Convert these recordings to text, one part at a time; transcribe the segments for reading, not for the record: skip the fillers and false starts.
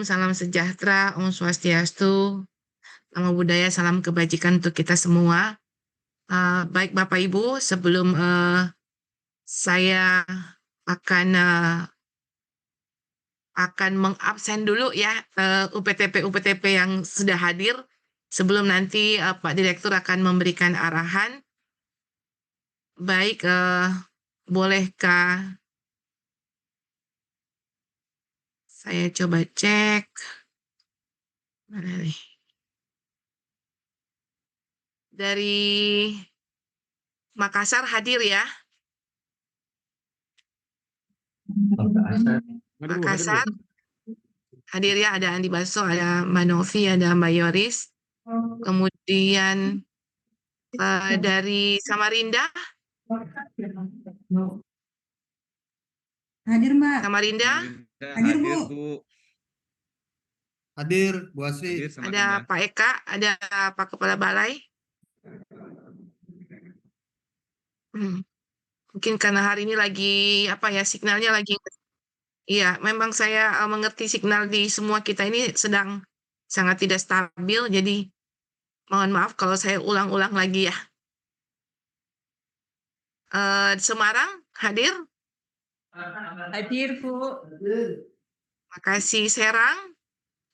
salam sejahtera, Om Swastiastu, Namo Buddhaya, salam kebajikan untuk kita semua. Baik Bapak Ibu, sebelum saya akan mengabsen dulu ya UPTP yang sudah hadir. Sebelum nanti Pak Direktur akan memberikan arahan. Baik, bolehkah saya coba cek. Mana nih? Dari Makassar hadir ya. Makassar hadir ya, ada Andi Baso, ada Mbak Novi, ada Mbak Yoris. Kemudian dari Samarinda. Hadir Mbak. Samarinda. Hadir Bu. Hadir Bu Asri. Ada Pak Eka, ada Pak Kepala Balai. Mungkin karena hari ini lagi signalnya lagi. Iya, memang saya mengerti signal di semua kita ini sedang sangat tidak stabil, jadi mohon maaf kalau saya ulang-ulang lagi ya. Semarang hadir? Hadir Bu. Makasih. Serang,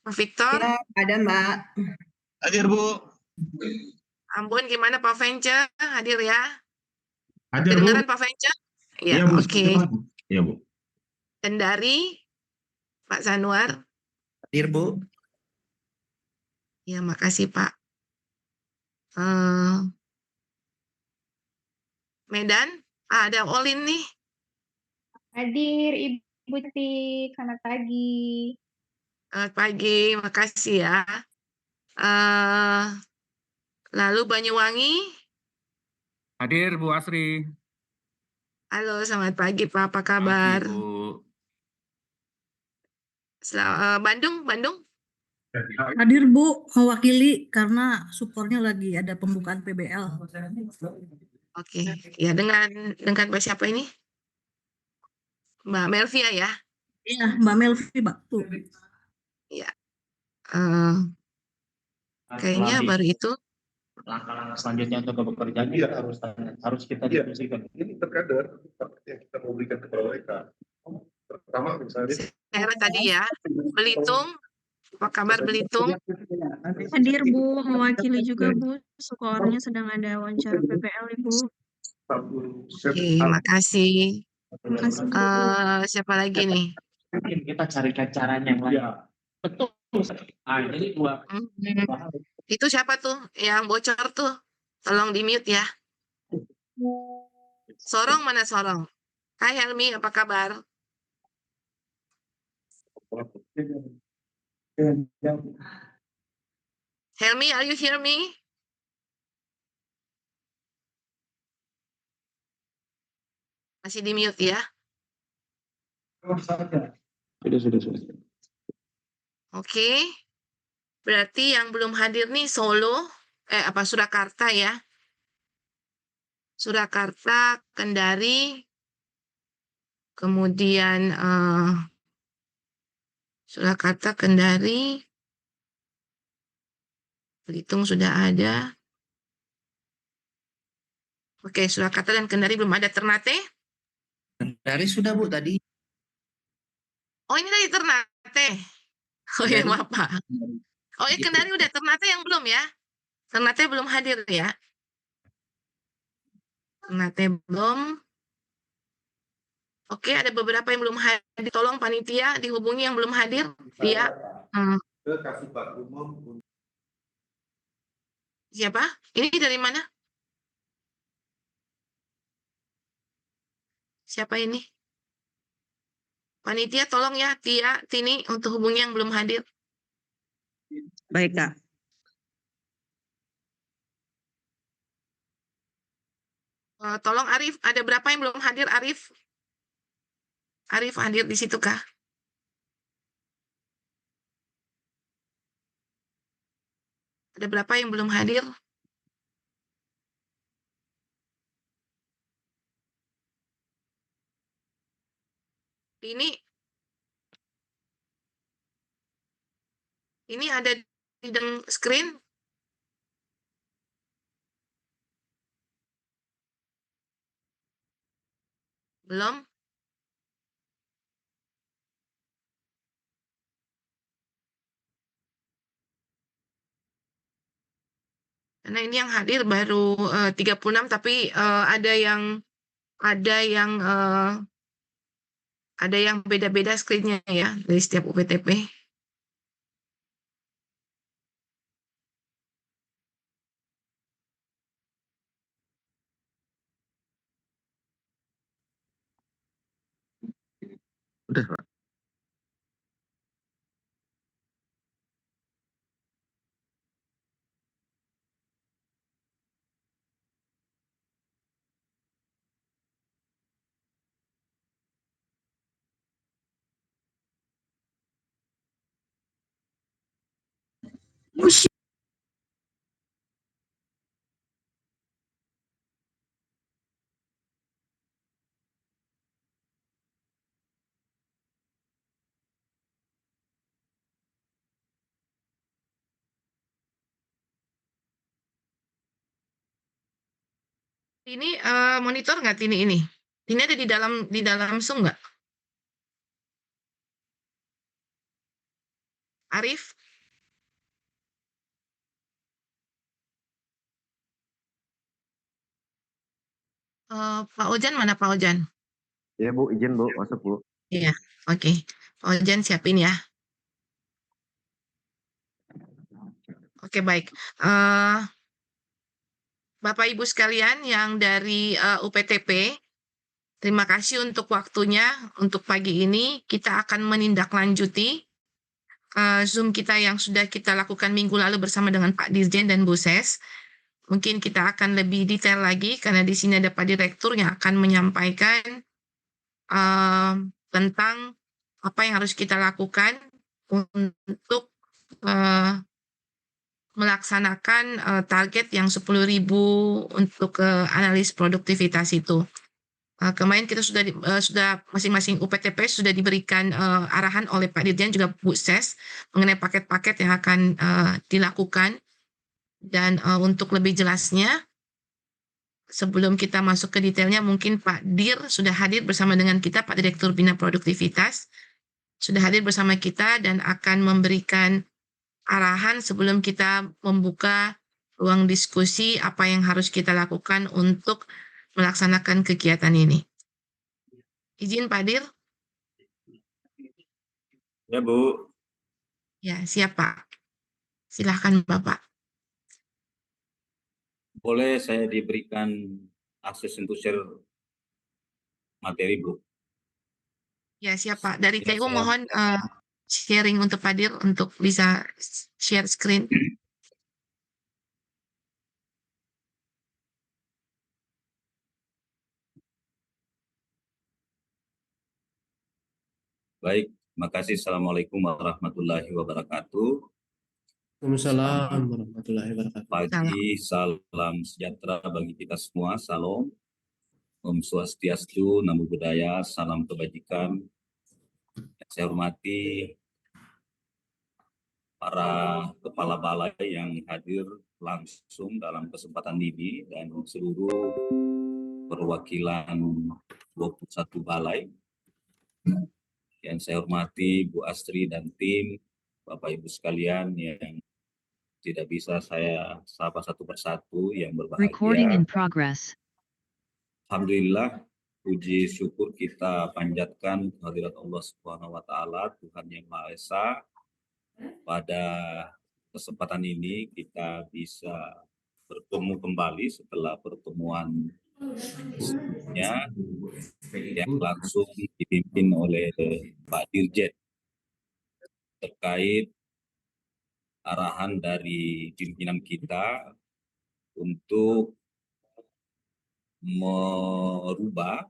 Pak Victor? Ya, ada Mbak. Hadir Bu. Ambon gimana Pak Vence? Hadir ya? Hadir Bu. Kedengaran Pak Vence? Ya, Iya Bu. oke. Iya Bu. Kendari, Pak Zanuar? Hadir Bu. Ya, makasih Pak. Medan, ada Olin nih. Hadir Ibu Cantik, selamat pagi. Selamat pagi, makasih ya. Lalu Banyuwangi. Hadir Bu Asri. Halo, selamat pagi Pak, apa kabar? Pagi Bu. Bandung? Hadir Bu, mewakili karena supportnya lagi ada pembukaan PBL. Oke, ya dengan siapa ini? Mbak Melvia ya? Iya, Mbak Melvi, Mbak. Tuh. Ya. Kayaknya baru itu. Langkah-langkah selanjutnya untuk bekerja harus kita diskusikan. Ini terkadang yang kita mau berikan kepada mereka. Pertama misalnya. Saya tadi ya, Belitung. Apa kabar Belitung? Hadir Bu, mewakili juga Bu, skornya sedang ada wawancara PPL Ibu. Oke, makasih. Siapa lagi nih? Mungkin kita carikan caranya yang lain. Betul. Jadi Itu siapa tuh yang bocor tuh? Tolong di mute ya. Sorong mana Sorong? Hai Helmi, apa kabar? Helmi, are you hear me? Masih di mute ya? Sudah. Oke. Berarti yang belum hadir nih Solo, Surakarta ya. Surakarta, Kendari, kemudian Surakarta, Kendari, Belitung sudah ada. Oke, Surakarta dan Kendari belum ada. Ternate? Dari sudah Bu tadi. Oh, ini dari Ternate. Oh ya, maaf Pak. Oh ya, Kendari udah. Ternate yang belum ya? Ternate belum hadir ya? Ternate belum. Oke, ada beberapa yang belum hadir. Tolong panitia dihubungi yang belum hadir. Dia. Siapa? Ini dari mana? Siapa ini? Panitia tolong ya, Tia, Tini, untuk hubungi yang belum hadir. Baik, Kak. Tolong Arif, ada berapa yang belum hadir Arif? Arif hadir di situ kah? Ada berapa yang belum hadir? Ini Ini ada di dalam screen? Belum? Karena ini yang hadir baru 36, tapi ada yang eh, ada yang beda-beda screen-nya ya dari setiap UPTP. Udah, Pak. Ini monitor nggak ini? Ini ada di dalam Zoom nggak? Arif? Pak Ojan mana Pak Ojan? Ya Bu, izin Bu, masuk Bu. Iya, oke. Pak Ojan siapin ya. Oke, baik. Bapak Ibu sekalian yang dari UPTP, terima kasih untuk waktunya. Untuk pagi ini kita akan menindaklanjuti Zoom kita yang sudah kita lakukan minggu lalu bersama dengan Pak Dirjen dan Bu Ses. Mungkin kita akan lebih detail lagi karena di sini ada Pak Direktur yang akan menyampaikan tentang apa yang harus kita lakukan untuk melaksanakan target yang 10.000 untuk analis produktivitas itu. Kemarin kita sudah masing-masing UPTP sudah diberikan arahan oleh Pak Dirjen juga Bu Ses mengenai paket-paket yang akan dilakukan. Dan untuk lebih jelasnya, sebelum kita masuk ke detailnya, mungkin Pak Dir sudah hadir bersama dengan kita, Pak Direktur Bina Produktivitas, sudah hadir bersama kita dan akan memberikan arahan sebelum kita membuka ruang diskusi apa yang harus kita lakukan untuk melaksanakan kegiatan ini. Izin Pak Dir? Ya Bu. Ya, siap Pak. Silahkan Bapak. Boleh saya diberikan akses untuk share materi, Bu? Ya, siap Pak. Dari Ya, TU saya- mohon sharing untuk Pak Dir untuk bisa share screen. Baik, terima kasih. Assalamualaikum warahmatullahi wabarakatuh. Waalaikumsalam warahmatullahi wabarakatuh. Pagi, salam sejahtera bagi kita semua. Salam. Om Swastiastu, Namo Buddhaya, salam kebajikan. Yang saya hormati para kepala balai yang hadir langsung dalam kesempatan ini dan seluruh perwakilan 21 balai. Yang saya hormati Bu Astri dan tim, Bapak Ibu sekalian yang tidak bisa saya sapa satu persatu yang Recording berbahagia. in progress. Alhamdulillah, puji syukur kita panjatkan kehadirat Allah Subhanahu wa taala, Tuhan yang Maha Esa. Pada kesempatan ini kita bisa bertemu kembali setelah pertemuan sebelumnya yang langsung dipimpin oleh Pak Dirjen terkait arahan dari pimpinan kita untuk merubah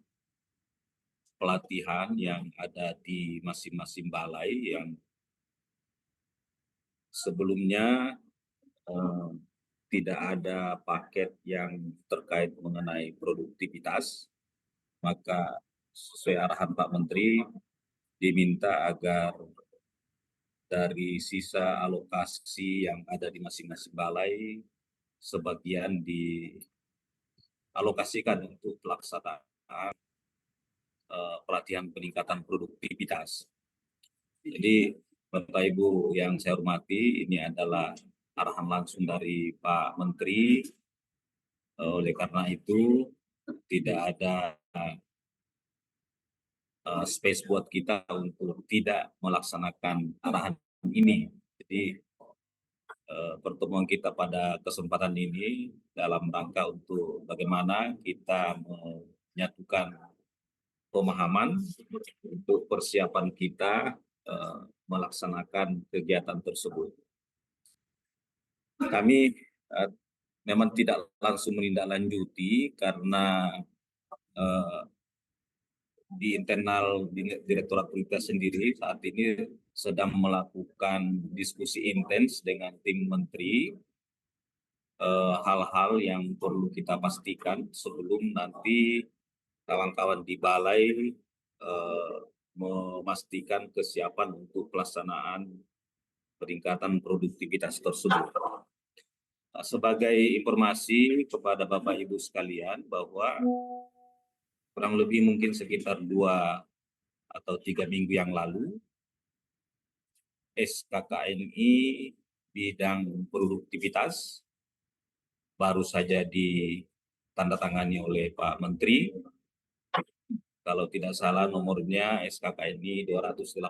pelatihan yang ada di masing-masing balai yang sebelumnya tidak ada paket yang terkait mengenai produktivitas, maka sesuai arahan Pak Menteri diminta agar dari sisa alokasi yang ada di masing-masing balai, sebagian dialokasikan untuk pelaksanaan pelatihan peningkatan produktivitas. Jadi Bapak Ibu yang saya hormati, ini adalah arahan langsung dari Pak Menteri. Oleh karena itu tidak ada space buat kita untuk tidak melaksanakan arahan ini. Jadi pertemuan kita pada kesempatan ini dalam rangka untuk bagaimana kita menyatukan pemahaman untuk persiapan kita melaksanakan kegiatan tersebut. Kami memang tidak langsung menindaklanjuti karena di internal Direktorat Prioritas sendiri saat ini sedang melakukan diskusi intens dengan tim menteri hal-hal yang perlu kita pastikan sebelum nanti kawan-kawan di balai memastikan kesiapan untuk pelaksanaan peningkatan produktivitas tersebut. Sebagai informasi kepada Bapak Ibu sekalian bahwa kurang lebih mungkin sekitar 2 atau 3 minggu yang lalu, SKKNI bidang produktivitas baru saja ditandatangani oleh Pak Menteri. Kalau tidak salah nomornya SKKNI 286.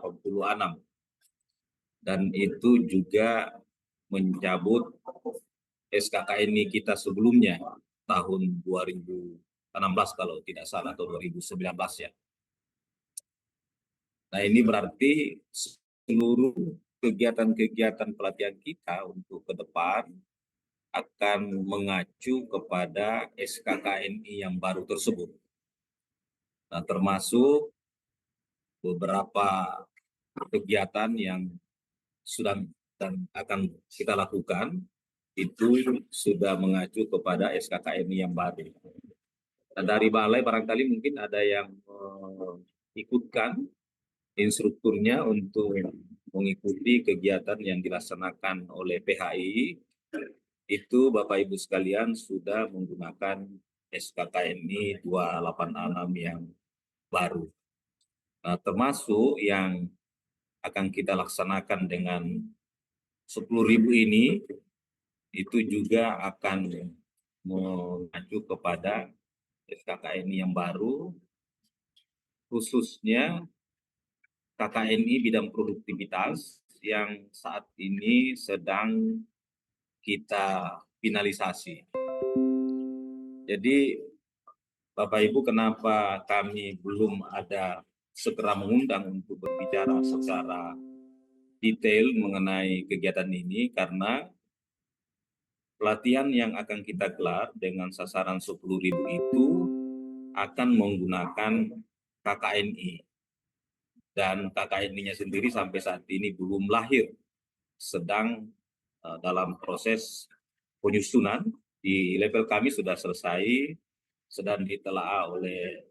Dan itu juga mencabut SKKNI kita sebelumnya tahun 2016 kalau tidak salah atau 2019 ya. Nah ini berarti seluruh kegiatan-kegiatan pelatihan kita untuk ke depan akan mengacu kepada SKKNI yang baru tersebut. Nah termasuk beberapa kegiatan yang sudah dan akan kita lakukan itu sudah mengacu kepada SKKNI yang baru. Nah, dari balai barangkali mungkin ada yang ikutkan instrukturnya untuk mengikuti kegiatan yang dilaksanakan oleh PHI. Itu Bapak Ibu sekalian sudah menggunakan SKKNI 286 yang baru. Nah, termasuk yang akan kita laksanakan dengan 10.000 ini itu juga akan mengacu kepada SKKNI yang baru, khususnya KKNI bidang produktivitas yang saat ini sedang kita finalisasi. Jadi Bapak Ibu, kenapa kami belum ada segera mengundang untuk berbicara secara detail mengenai kegiatan ini, karena pelatihan yang akan kita gelar dengan sasaran 10.000 itu akan menggunakan KKNI. Dan KKNI-nya sendiri sampai saat ini belum lahir, sedang dalam proses penyusunan. Di level kami sudah selesai, sedang ditelaah oleh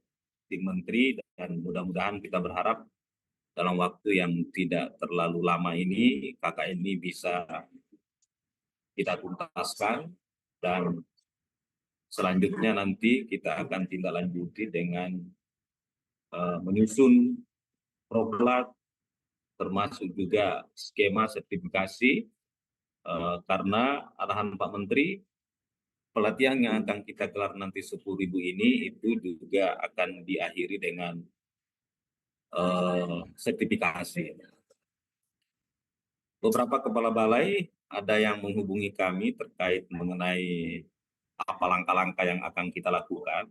tim menteri, dan mudah-mudahan kita berharap dalam waktu yang tidak terlalu lama ini KKNI bisa kita tuntaskan, dan selanjutnya nanti kita akan tindak lanjuti dengan menyusun proklat termasuk juga skema sertifikasi karena arahan Pak Menteri pelatihan yang akan kita gelar nanti 10.000 ini itu juga akan diakhiri dengan sertifikasi. Beberapa kepala balai ada yang menghubungi kami terkait mengenai apa langkah-langkah yang akan kita lakukan.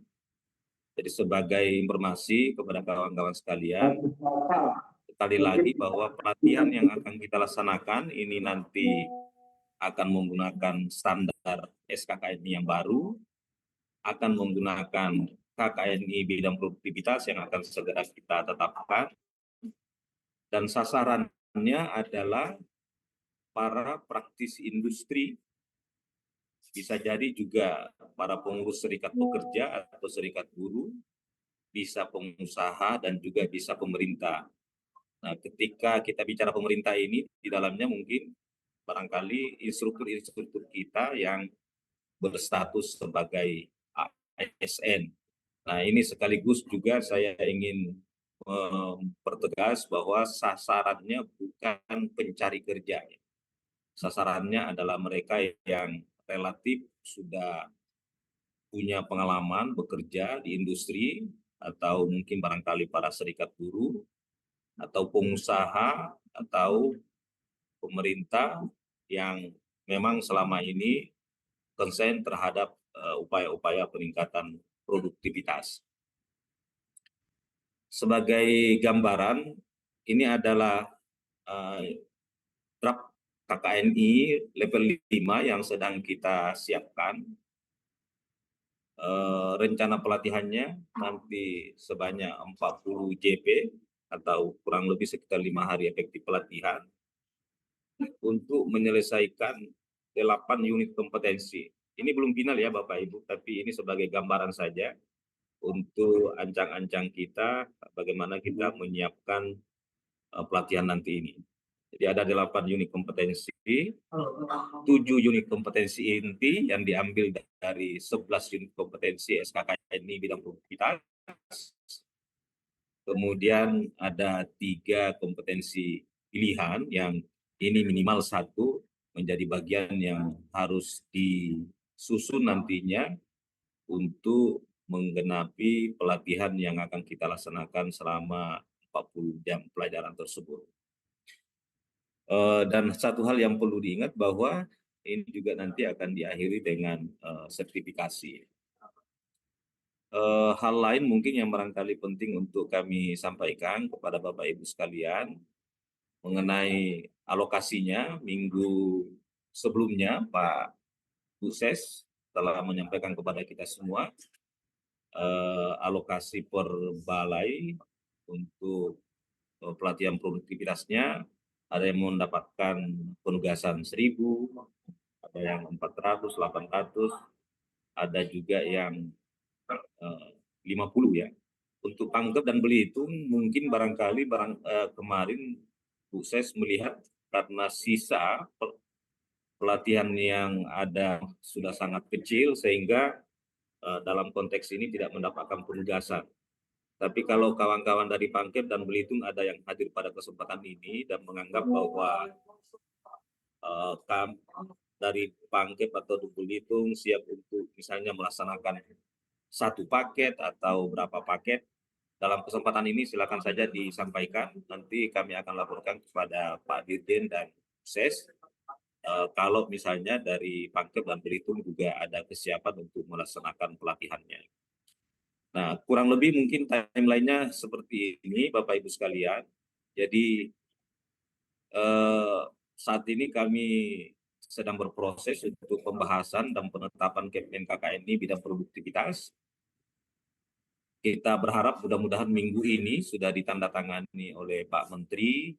Jadi sebagai informasi kepada kawan-kawan sekalian, sekali lagi bahwa pelatihan yang akan kita laksanakan ini nanti akan menggunakan standar SKKNI yang baru, akan menggunakan KKNI bidang produktivitas yang akan segera kita tetapkan, dan sasarannya adalah para praktisi industri, bisa jadi juga para pengurus serikat pekerja atau serikat buruh, bisa pengusaha, dan juga bisa pemerintah. Nah, ketika kita bicara pemerintah ini, di dalamnya mungkin barangkali instruktur-instruktur kita yang berstatus sebagai ASN. Nah, ini sekaligus juga saya ingin mempertegas bahwa sasarannya bukan pencari kerja. Sasarannya adalah mereka yang relatif sudah punya pengalaman bekerja di industri, atau mungkin barangkali para serikat buruh, atau pengusaha, atau pemerintah yang memang selama ini konsen terhadap upaya-upaya peningkatan produktivitas. Sebagai gambaran, ini adalah draft KKNI level 5 yang sedang kita siapkan. Rencana pelatihannya nanti sebanyak 40 JP atau kurang lebih sekitar 5 hari efektif pelatihan untuk menyelesaikan 8 unit kompetensi. Ini belum final ya Bapak Ibu, tapi ini sebagai gambaran saja untuk ancang-ancang kita bagaimana kita menyiapkan pelatihan nanti ini. Jadi ada 8 unit kompetensi, 7 unit kompetensi inti yang diambil dari 11 unit kompetensi SKKNI bidang produktivitas. Kemudian ada 3 kompetensi pilihan yang ini minimal 1 menjadi bagian yang harus disusun nantinya untuk menggenapi pelatihan yang akan kita laksanakan selama 40 jam pelajaran tersebut. Dan satu hal yang perlu diingat bahwa ini juga nanti akan diakhiri dengan sertifikasi. Hal lain mungkin yang barangkali penting untuk kami sampaikan kepada Bapak Ibu sekalian mengenai alokasinya. Minggu sebelumnya Pak Bukses telah menyampaikan kepada kita semua alokasi per balai untuk pelatihan produktivitasnya. Ada yang mendapatkan penugasan 1.000, ada yang 400, 800, ada juga yang 50 ya. Untuk Pangkep dan Belitung mungkin barangkali kemarin Bukses melihat karena sisa pelatihan yang ada sudah sangat kecil sehingga dalam konteks ini tidak mendapatkan penugasan. Tapi kalau kawan-kawan dari Pangkep dan Belitung ada yang hadir pada kesempatan ini dan menganggap bahwa dari Pangkep atau Belitung siap untuk misalnya melaksanakan 1 paket atau berapa paket, dalam kesempatan ini silakan saja disampaikan. Nanti kami akan laporkan kepada Pak Dirjen dan Ses. Kalau misalnya dari Pangkep dan Belitung juga ada kesiapan untuk melaksanakan pelatihannya. Nah, kurang lebih mungkin timeline-nya seperti ini, Bapak Ibu sekalian. Jadi saat ini kami sedang berproses untuk pembahasan dan penetapan Kepmen KKNI bidang produktivitas. Kita berharap mudah-mudahan minggu ini sudah ditandatangani oleh Pak Menteri,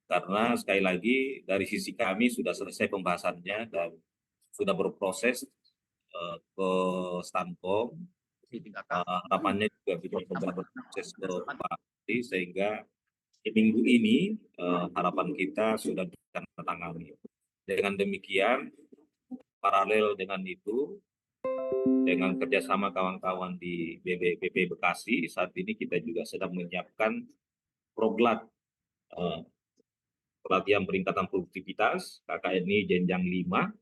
karena sekali lagi dari sisi kami sudah selesai pembahasannya dan sudah berproses ke Stankom. Harapannya juga bisa berproses ke Pak Menteri sehingga di minggu ini harapan kita sudah ditandatangani. Dengan demikian, paralel dengan itu, dengan kerjasama kawan-kawan di BPBP Bekasi, saat ini kita juga sedang menyiapkan proglat pelatihan peningkatan produktivitas KKNI jenjang 5.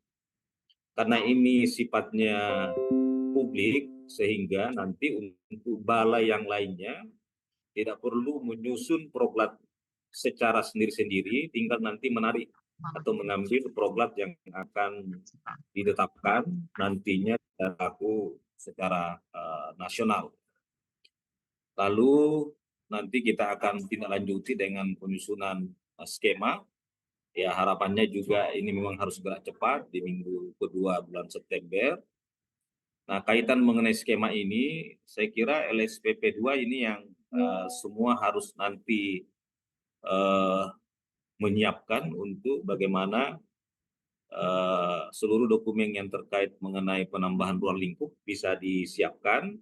Karena ini sifatnya publik, sehingga nanti untuk balai yang lainnya tidak perlu menyusun proglat secara sendiri-sendiri, tinggal nanti menarik atau mengambil proglat yang akan ditetapkan nantinya berlaku secara nasional. Lalu nanti kita akan tindak lanjuti dengan penyusunan skema. Ya, harapannya juga ini memang harus gerak cepat di minggu kedua bulan September. Nah, kaitan mengenai skema ini, saya kira LSPP 2 ini yang semua harus nanti menyiapkan untuk bagaimana seluruh dokumen yang terkait mengenai penambahan ruang lingkup bisa disiapkan.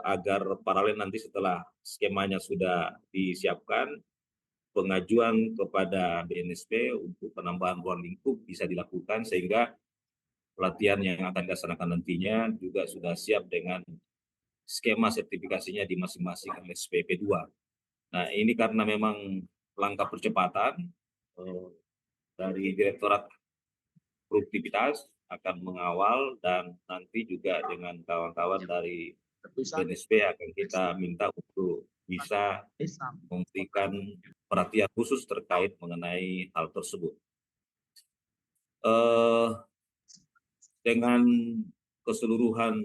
agar paralel nanti setelah skemanya sudah disiapkan, pengajuan kepada BNSP untuk penambahan ruang lingkup bisa dilakukan sehingga pelatihan yang akan dilaksanakan nantinya juga sudah siap dengan skema sertifikasinya di masing-masing LSPP 2. Nah, ini karena memang langkah percepatan dari Direktorat Produktivitas akan mengawal dan nanti juga dengan kawan-kawan dari BNSP akan kita minta untuk bisa memberikan perhatian khusus terkait mengenai hal tersebut. Dengan keseluruhan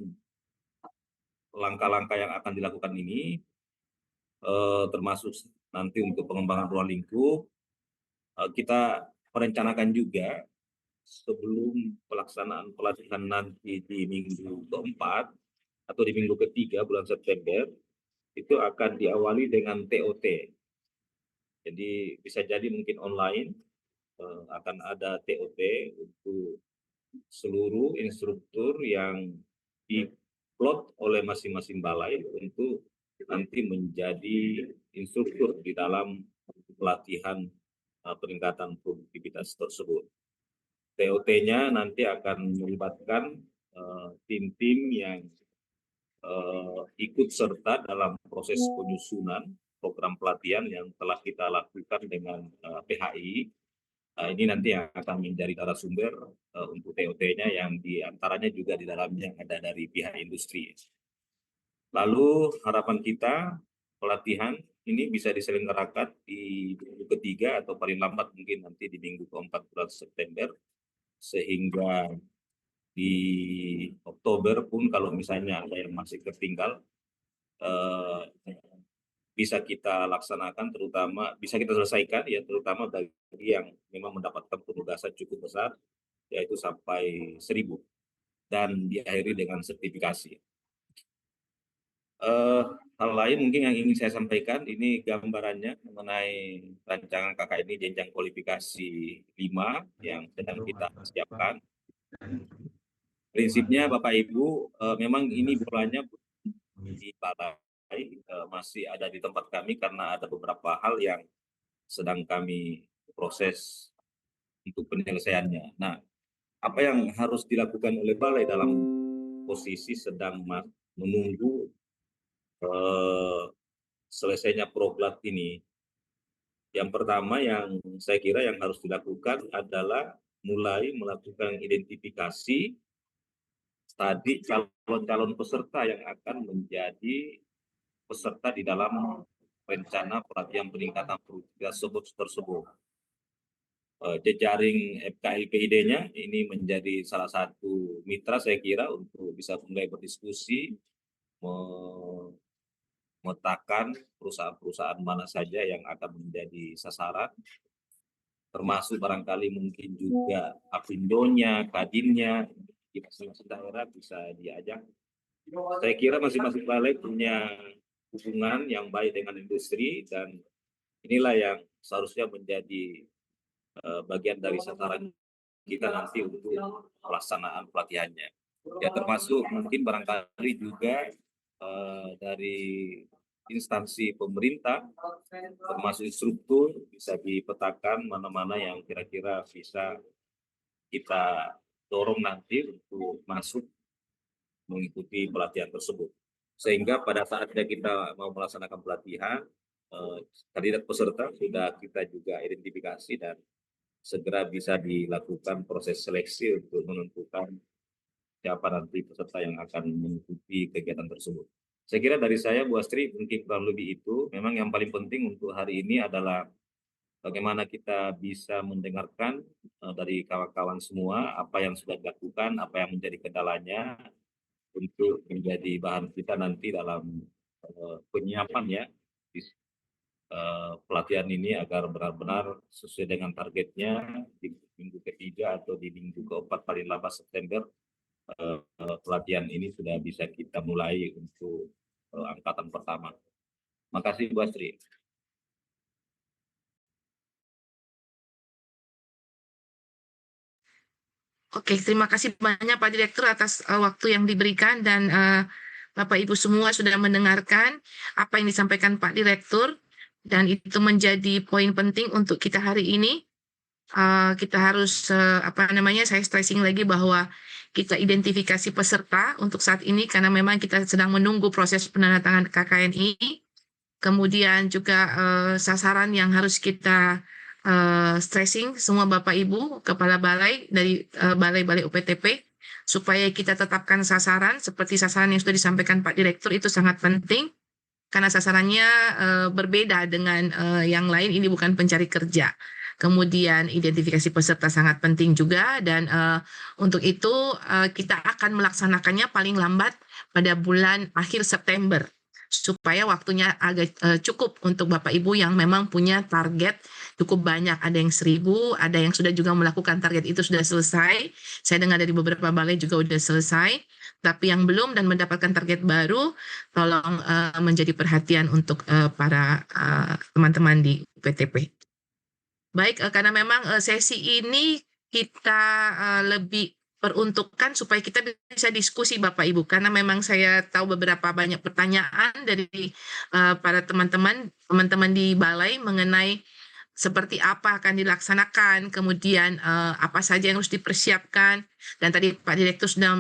langkah-langkah yang akan dilakukan ini, termasuk nanti untuk pengembangan ruang lingkup, kita merencanakan juga sebelum pelaksanaan pelatihan nanti di minggu keempat atau di minggu ketiga bulan September, itu akan diawali dengan TOT. Jadi bisa jadi mungkin online, akan ada TOT untuk seluruh instruktur yang diplot oleh masing-masing balai untuk nanti menjadi instruktur di dalam pelatihan peningkatan produktivitas tersebut. TOT-nya nanti akan melibatkan tim-tim yang ikut serta dalam proses penyusunan program pelatihan yang telah kita lakukan dengan PHI. Ini nanti yang akan menjadi narasumber untuk TOT-nya yang diantaranya juga di dalamnya ada dari pihak industri. Lalu harapan kita pelatihan ini bisa diselenggarakan di minggu ketiga atau paling lambat mungkin nanti di minggu keempat bulan September, sehingga di Oktober pun kalau misalnya ada yang masih tertinggal bisa kita laksanakan, terutama bisa kita selesaikan ya, terutama bagi yang memang mendapatkan penugasan cukup besar yaitu sampai 1.000 dan diakhiri dengan sertifikasi. Hal lain mungkin yang ingin saya sampaikan, ini gambarannya mengenai rancangan KKN ini jenjang kualifikasi 5 yang sedang kita siapkan. Prinsipnya Bapak Ibu, memang ini bolanya di balai, masih ada di tempat kami karena ada beberapa hal yang sedang kami proses untuk penyelesaiannya. Nah, apa yang harus dilakukan oleh balai dalam posisi sedang menunggu selesainya proklat ini? Yang pertama yang saya kira yang harus dilakukan adalah mulai melakukan identifikasi tadi calon-calon peserta yang akan menjadi peserta di dalam rencana pelatihan peningkatan produktivitas tersebut. Jejaring FKLPID-nya ini menjadi salah satu mitra saya kira untuk bisa mulai berdiskusi, memetakan perusahaan-perusahaan mana saja yang akan menjadi sasaran, termasuk barangkali mungkin juga Apindo-nya, Kadinnya, di masing-masing daerah bisa diajak. Saya kira masing-masing balai punya hubungan yang baik dengan industri dan inilah yang seharusnya menjadi bagian dari sasaran kita nanti untuk pelaksanaan pelatihannya. Ya termasuk mungkin barangkali juga dari instansi pemerintah, termasuk instruktur, bisa dipetakan mana-mana yang kira-kira bisa kita dorong nanti untuk masuk mengikuti pelatihan tersebut. Sehingga pada saatnya kita mau melaksanakan pelatihan, kandidat peserta sudah kita juga identifikasi dan segera bisa dilakukan proses seleksi untuk menentukan siapa nanti peserta yang akan mengikuti kegiatan tersebut. Saya kira dari saya, Bu Astri, mungkin kurang lebih itu. Memang yang paling penting untuk hari ini adalah bagaimana kita bisa mendengarkan dari kawan-kawan semua apa yang sudah dilakukan, apa yang menjadi kendalanya untuk menjadi bahan kita nanti dalam penyiapan ya pelatihan ini agar benar-benar sesuai dengan targetnya di minggu ketiga atau di minggu keempat paling lambat September pelatihan ini sudah bisa kita mulai untuk angkatan pertama. Makasih Bu Astri. Oke, terima kasih banyak Pak Direktur atas waktu yang diberikan dan Bapak Ibu semua sudah mendengarkan apa yang disampaikan Pak Direktur, dan itu menjadi poin penting untuk kita hari ini. Kita harus saya stressing lagi bahwa kita identifikasi peserta untuk saat ini karena memang kita sedang menunggu proses penandatanganan KKNI. Kemudian juga sasaran yang harus kita stressing semua Bapak Ibu kepala balai dari balai-balai UPTP supaya kita tetapkan sasaran seperti sasaran yang sudah disampaikan Pak Direktur, itu sangat penting karena sasarannya berbeda dengan yang lain. Ini bukan pencari kerja. Kemudian identifikasi peserta sangat penting juga, dan untuk itu kita akan melaksanakannya paling lambat pada bulan akhir September supaya waktunya agak cukup untuk Bapak Ibu yang memang punya target cukup banyak. Ada yang 1.000, ada yang sudah juga melakukan target itu sudah selesai. Saya dengar dari beberapa balai juga sudah selesai. Tapi yang belum dan mendapatkan target baru, tolong menjadi perhatian untuk para teman-teman di UPTP. Baik, karena memang sesi ini kita lebih peruntukkan supaya kita bisa diskusi Bapak Ibu, karena memang saya tahu beberapa banyak pertanyaan dari para teman-teman di balai mengenai seperti apa akan dilaksanakan, kemudian apa saja yang harus dipersiapkan, dan tadi Pak Direktur sudah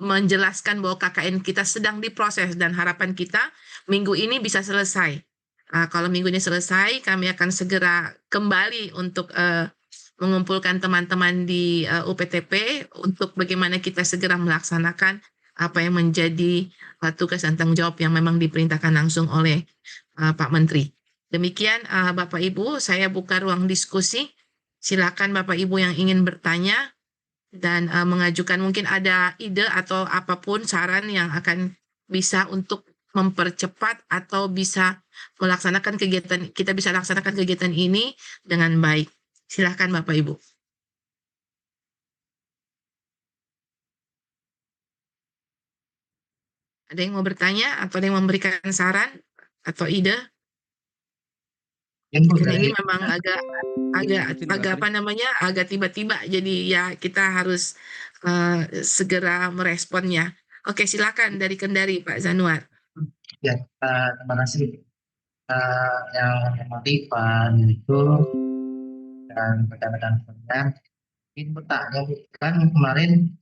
menjelaskan bahwa KKN kita sedang diproses dan harapan kita minggu ini bisa selesai. Kalau minggu ini selesai, kami akan segera kembali untuk mengumpulkan teman-teman di UPTP untuk bagaimana kita segera melaksanakan apa yang menjadi tugas dan tanggung jawab yang memang diperintahkan langsung oleh Pak Menteri. Demikian Bapak Ibu, saya buka ruang diskusi. Silakan Bapak Ibu yang ingin bertanya dan mengajukan, mungkin ada ide atau apapun saran yang akan bisa untuk mempercepat atau bisa melaksanakan kegiatan, kita bisa laksanakan kegiatan ini dengan baik. Silakan Bapak Ibu. Ada yang mau bertanya atau ada yang memberikan saran atau ide? Karena ini memang agak tiba-tiba, jadi ya kita harus segera meresponnya. Oke, silakan dari Kendari Pak Zanuar. Ya, terima kasih yang hormati Pak Direktur dan rekan-rekan sekalian. Ingin bertanya, kan kemarin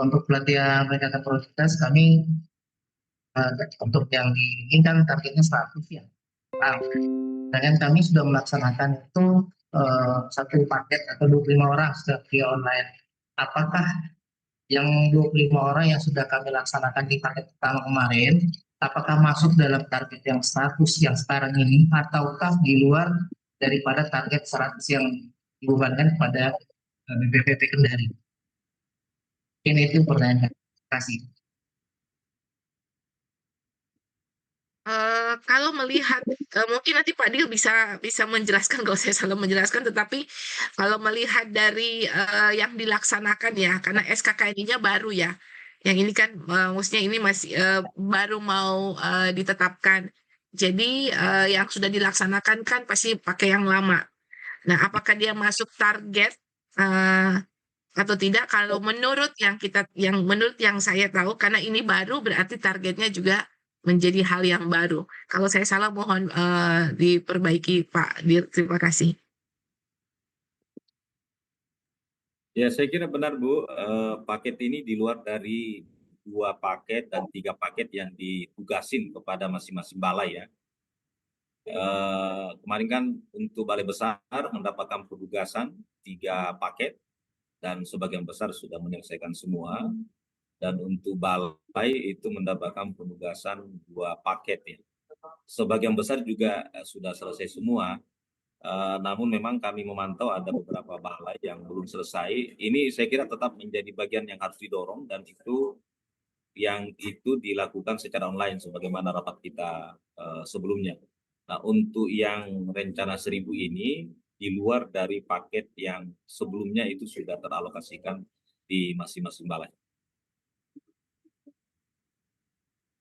untuk pelatihan rekan prioritas kami untuk yang diinginkan targetnya 100 ya. Dan kami sudah melaksanakan itu satu paket atau 25 orang sudah via online. Apakah yang 25 orang yang sudah kami laksanakan di paket pertama kemarin, apakah masuk dalam target yang 100 yang sekarang ini, ataukah di luar daripada target 100 yang dibebankan pada BPP Kendari? Ini itu pertanyaan. Terima kasih. Kalau melihat, mungkin nanti Pak Dil bisa menjelaskan kalau saya salah menjelaskan, tetapi kalau melihat dari yang dilaksanakan ya, karena SKKNI-nya baru ya, yang ini kan maksudnya ini masih baru mau ditetapkan. Jadi yang sudah dilaksanakan kan pasti pakai yang lama. Nah, apakah dia masuk target atau tidak? Kalau menurut menurut yang saya tahu, karena ini baru berarti targetnya juga menjadi hal yang baru. Kalau saya salah mohon diperbaiki Pak Dir. Terima kasih. Ya, saya kira benar Bu. Paket ini di luar dari 2 paket dan 3 paket yang ditugasin kepada masing-masing balai ya. Kemarin kan untuk balai besar mendapatkan penugasan 3 paket dan sebagian besar sudah menyelesaikan semua. Dan untuk balai itu mendapatkan penugasan 2 paket ya. Sebagian besar juga sudah selesai semua. Namun memang kami memantau ada beberapa balai yang belum selesai. Ini saya kira tetap menjadi bagian yang harus didorong, dan itu dilakukan secara online sebagaimana rapat kita sebelumnya. Nah, untuk yang rencana 1.000 ini di luar dari paket yang sebelumnya itu sudah teralokasikan di masing-masing balai.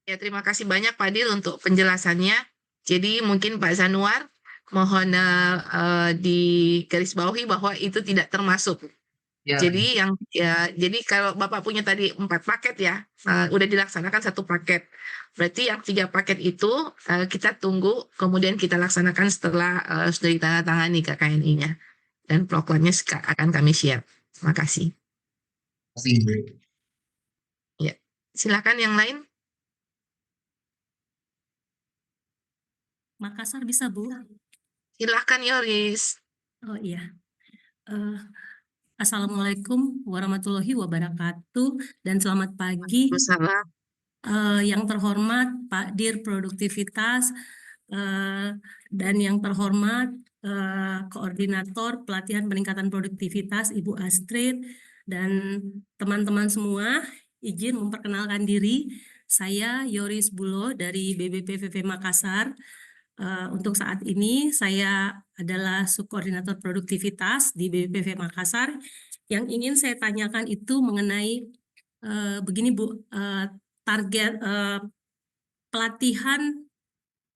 Ya, terima kasih banyak Pak Dil untuk penjelasannya. Jadi mungkin Pak Zanuar mohon digarisbawahi bahwa itu tidak termasuk Ya, Jadi kalau Bapak punya tadi 4 paket ya, udah dilaksanakan 1 paket. Berarti yang 3 paket itu kita tunggu, kemudian kita laksanakan setelah sudah ditandatangani KKNI-nya. Dan proklamnya akan kami share. Terima kasih. kasih Bu. Ya, silakan yang lain. Makassar bisa, Bu? Silakan Yoris. Oh iya. Assalamualaikum warahmatullahi wabarakatuh dan selamat pagi. Waalaikumsalam. Yang terhormat Pak Dir Produktivitas dan yang terhormat Koordinator Pelatihan Peningkatan Produktivitas Ibu Astrid dan teman-teman semua, izin memperkenalkan diri. Saya Yoris Bulo dari BBPVV Makassar. Untuk saat ini saya adalah subkoordinator produktivitas di BBPV Makassar. Yang ingin saya tanyakan itu mengenai begini Bu, target pelatihan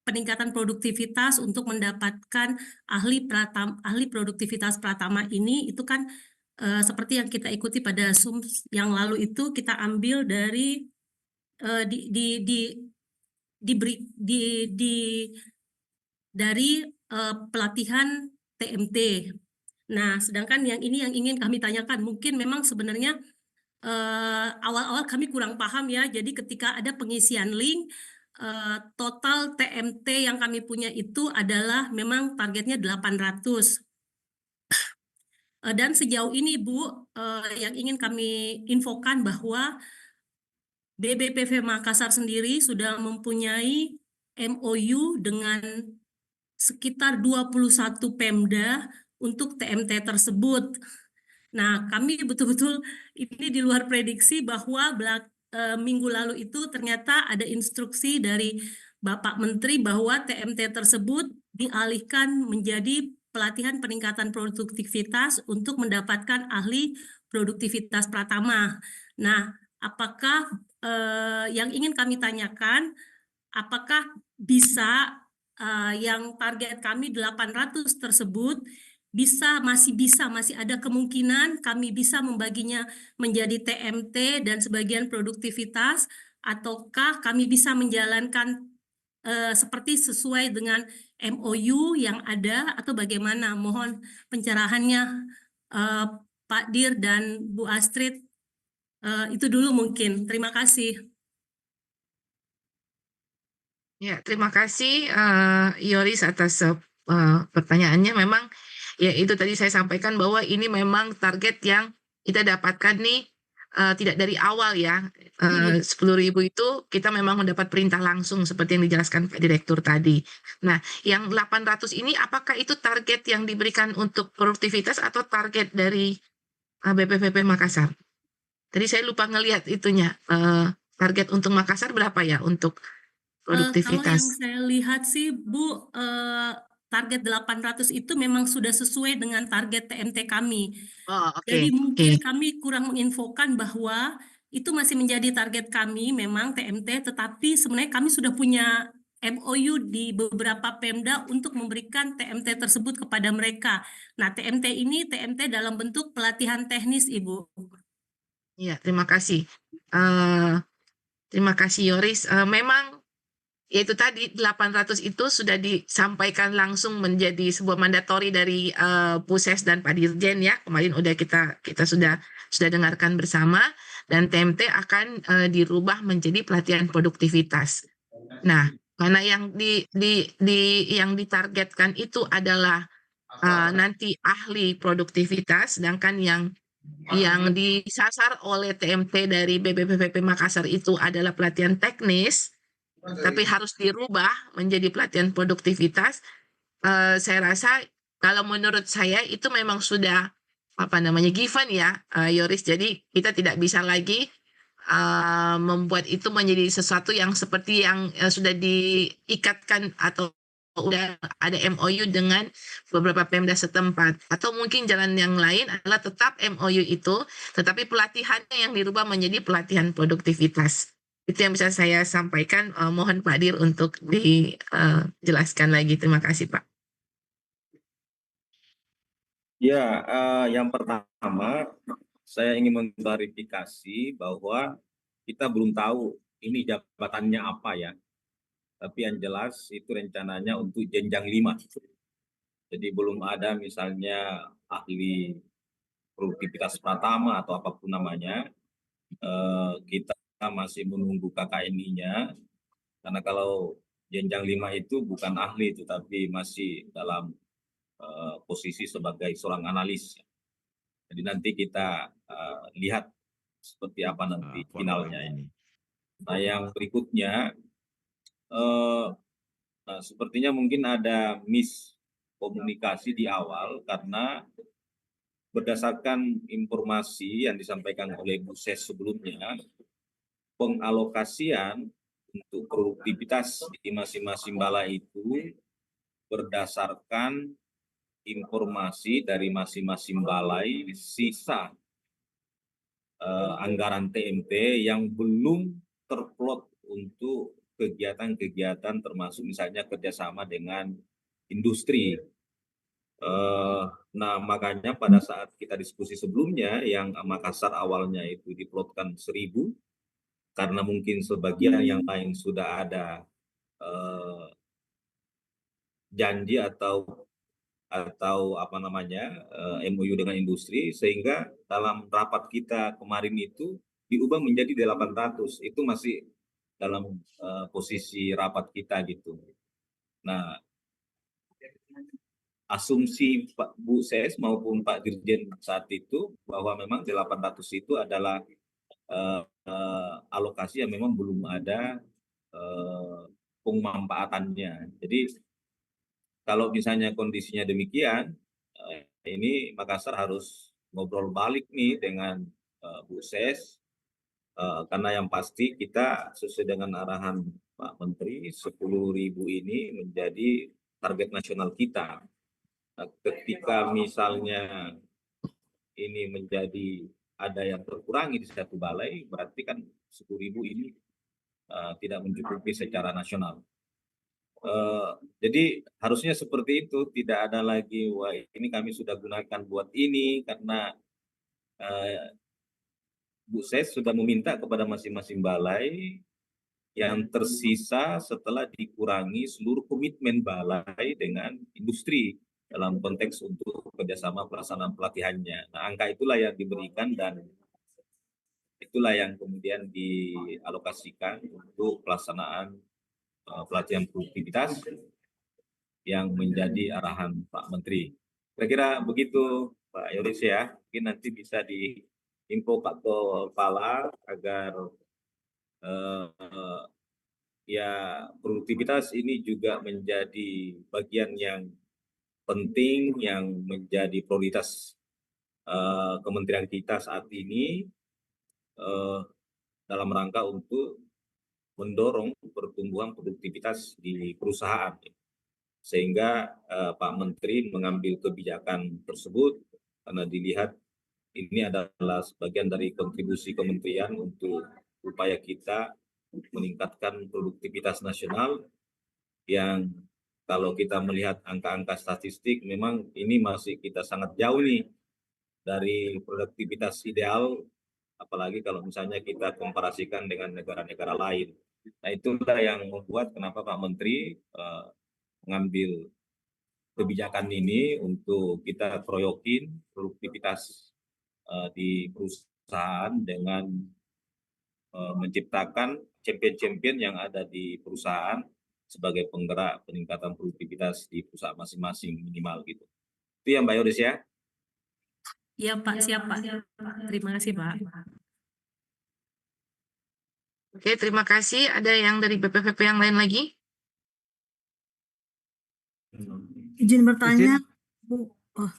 peningkatan produktivitas untuk mendapatkan ahli produktivitas pratama ini itu kan seperti yang kita ikuti pada Zoom yang lalu itu kita ambil dari dari pelatihan TMT. Nah, sedangkan yang ini yang ingin kami tanyakan, mungkin memang sebenarnya awal-awal kami kurang paham ya, jadi ketika ada pengisian link, total TMT yang kami punya itu adalah memang targetnya 800. Dan sejauh ini Bu, yang ingin kami infokan bahwa BBPV Makassar sendiri sudah mempunyai MOU dengan sekitar 21 Pemda untuk TMT tersebut. Nah, kami betul-betul ini di luar prediksi bahwa minggu lalu itu ternyata ada instruksi dari Bapak Menteri bahwa TMT tersebut dialihkan menjadi pelatihan peningkatan produktivitas untuk mendapatkan ahli produktivitas pratama. Nah, apakah yang ingin kami tanyakan, apakah bisa yang target kami 800 tersebut masih ada kemungkinan kami bisa membaginya menjadi TMT dan sebagian produktivitas, ataukah kami bisa menjalankan seperti sesuai dengan MOU yang ada, atau bagaimana? Mohon pencerahannya Pak Dir dan Bu Astrid. Itu dulu mungkin. Terima kasih. Ya, terima kasih Yoris atas pertanyaannya. Memang ya itu tadi saya sampaikan bahwa ini memang target yang kita dapatkan nih tidak dari awal ya. 10.000 itu kita memang mendapat perintah langsung seperti yang dijelaskan Pak Direktur tadi. Nah, yang 800 ini apakah itu target yang diberikan untuk produktivitas atau target dari BPPP Makassar? Tadi saya lupa ngelihat itunya. Target untuk Makassar berapa ya untuk produktivitas? Kalau yang saya lihat sih Bu, target 800 itu memang sudah sesuai dengan target TMT kami. Oh, oke. Jadi mungkin kami kurang menginfokan bahwa itu masih menjadi target kami memang TMT, tetapi sebenarnya kami sudah punya MOU di beberapa Pemda untuk memberikan TMT tersebut kepada mereka. Nah, TMT ini TMT dalam bentuk pelatihan teknis, Ibu. Iya, terima kasih. Terima kasih Yoris. Memang yaitu tadi 800 itu sudah disampaikan langsung menjadi sebuah mandatori dari Puses dan Pak Dirjen ya. Kemarin udah kita sudah dengarkan bersama, dan TMT akan dirubah menjadi pelatihan produktivitas. Nah, karena yang yang ditargetkan itu adalah nanti ahli produktivitas, sedangkan yang disasar oleh TMT dari BPPVP Makassar itu adalah pelatihan teknis, tapi harus dirubah menjadi pelatihan produktivitas. Saya rasa kalau menurut saya itu memang sudah given ya, Yoris. Jadi kita tidak bisa lagi membuat itu menjadi sesuatu yang seperti yang sudah diikatkan atau udah ada MOU dengan beberapa Pemda setempat. Atau mungkin jalan yang lain adalah tetap MOU itu, tetapi pelatihannya yang dirubah menjadi pelatihan produktivitas. Itu yang bisa saya sampaikan. Mohon Pak Dir untuk dijelaskan lagi. Terima kasih Pak. Ya, yang pertama saya ingin mengklarifikasi bahwa kita belum tahu ini jabatannya apa ya. Tapi yang jelas itu rencananya untuk jenjang 5. Jadi belum ada misalnya ahli produktivitas pertama atau apapun namanya. Kita masih menunggu KKNI-nya. Karena kalau jenjang 5 itu bukan ahli, tetapi masih dalam posisi sebagai seorang analis. Jadi nanti kita lihat seperti apa nanti finalnya. Nah, yang berikutnya, sepertinya mungkin ada miskomunikasi di awal karena berdasarkan informasi yang disampaikan oleh Bu Ses sebelumnya, pengalokasian untuk produktivitas di masing-masing balai itu berdasarkan informasi dari masing-masing balai sisa anggaran TMT yang belum terplot untuk kegiatan-kegiatan termasuk misalnya kerjasama dengan industri. Nah, makanya pada saat kita diskusi sebelumnya yang Makassar awalnya itu diplotkan 1.000 karena mungkin sebagian yang lain sudah ada janji atau apa namanya MOU dengan industri, sehingga dalam rapat kita kemarin itu diubah menjadi 800. Itu masih dalam posisi rapat kita gitu. Nah, asumsi Pak Bu Ses maupun Pak Dirjen saat itu bahwa memang 800 itu adalah alokasi yang memang belum ada pemanfaatannya. Jadi kalau misalnya kondisinya demikian, ini Makassar harus ngobrol balik nih dengan Bu Ses, karena yang pasti kita sesuai dengan arahan Pak Menteri, 10.000 ini menjadi target nasional kita. Nah, ketika misalnya ini menjadi ada yang terkurangi di satu balai, berarti kan 10.000 ini tidak mencukupi secara nasional. Jadi harusnya seperti itu, tidak ada lagi wah ini kami sudah gunakan buat ini karena Bu Ses sudah meminta kepada masing-masing balai yang tersisa setelah dikurangi seluruh komitmen balai dengan industri dalam konteks untuk kerjasama pelaksanaan pelatihannya. Nah, angka itulah yang diberikan dan itulah yang kemudian dialokasikan untuk pelaksanaan pelatihan produktivitas yang menjadi arahan Pak Menteri. Kira-kira begitu Pak Yoris ya. Mungkin nanti bisa diinfo Pak Kepala agar ya produktivitas ini juga menjadi bagian yang penting yang menjadi prioritas kementerian kita saat ini dalam rangka untuk mendorong pertumbuhan produktivitas di perusahaan. Sehingga Pak Menteri mengambil kebijakan tersebut karena dilihat ini adalah sebagian dari kontribusi kementerian untuk upaya kita meningkatkan produktivitas nasional yang kalau kita melihat angka-angka statistik memang ini masih kita sangat jauh nih dari produktivitas ideal, apalagi kalau misalnya kita komparasikan dengan negara-negara lain. Nah, itulah yang membuat kenapa Pak Menteri mengambil kebijakan ini untuk kita keroyokin produktivitas di perusahaan dengan menciptakan champion-champion yang ada di perusahaan sebagai penggerak peningkatan produktivitas di perusahaan masing-masing minimal gitu. Itu ya Mbak Yoris ya? Iya Pak, siap Pak. Terima kasih Pak. Oke, terima kasih. Ada yang dari BPPP yang lain lagi? Izin bertanya, Bu. Oh,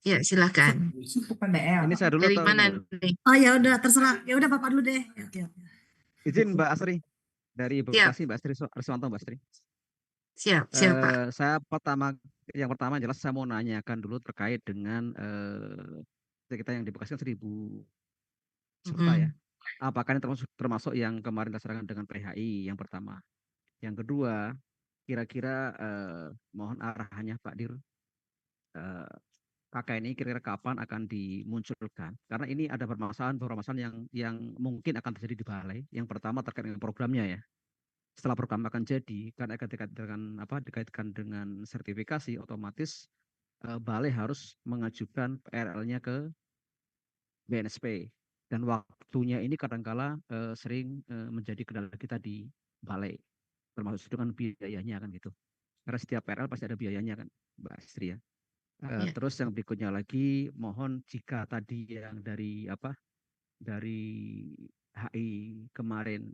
Ya, silakan. Ini saya dulu Dari atau mana dulu? nih? oh ya udah terserah. Ya udah Bapak dulu deh. Ya. Izin Mbak Asri dari Bekasi, Mbak Asri Riswanto, Mbak Asri. Siap, Pak. Yang pertama jelas saya mau nanyakan dulu terkait dengan kita yang di Bekasi kan 1.000 peserta ya. Apakah ini termasuk yang kemarin dilaksanakan dengan PHI yang pertama? Yang kedua, kira-kira mohon arahannya Pak Dir KKN ini kira-kira kapan akan dimunculkan? Karena ini ada permasalahan yang mungkin akan terjadi di balai. Yang pertama terkait dengan programnya ya. Setelah program akan jadi, karena dikaitkan dengan sertifikasi, otomatis balai harus mengajukan PRL-nya ke BNSP. Dan waktunya ini kadangkala sering menjadi kendala kita di balai, termasuk dengan biayanya kan gitu. Karena setiap PRL pasti ada biayanya kan, Mbak Astri ya. Terus yang berikutnya lagi, mohon jika tadi yang dari HI kemarin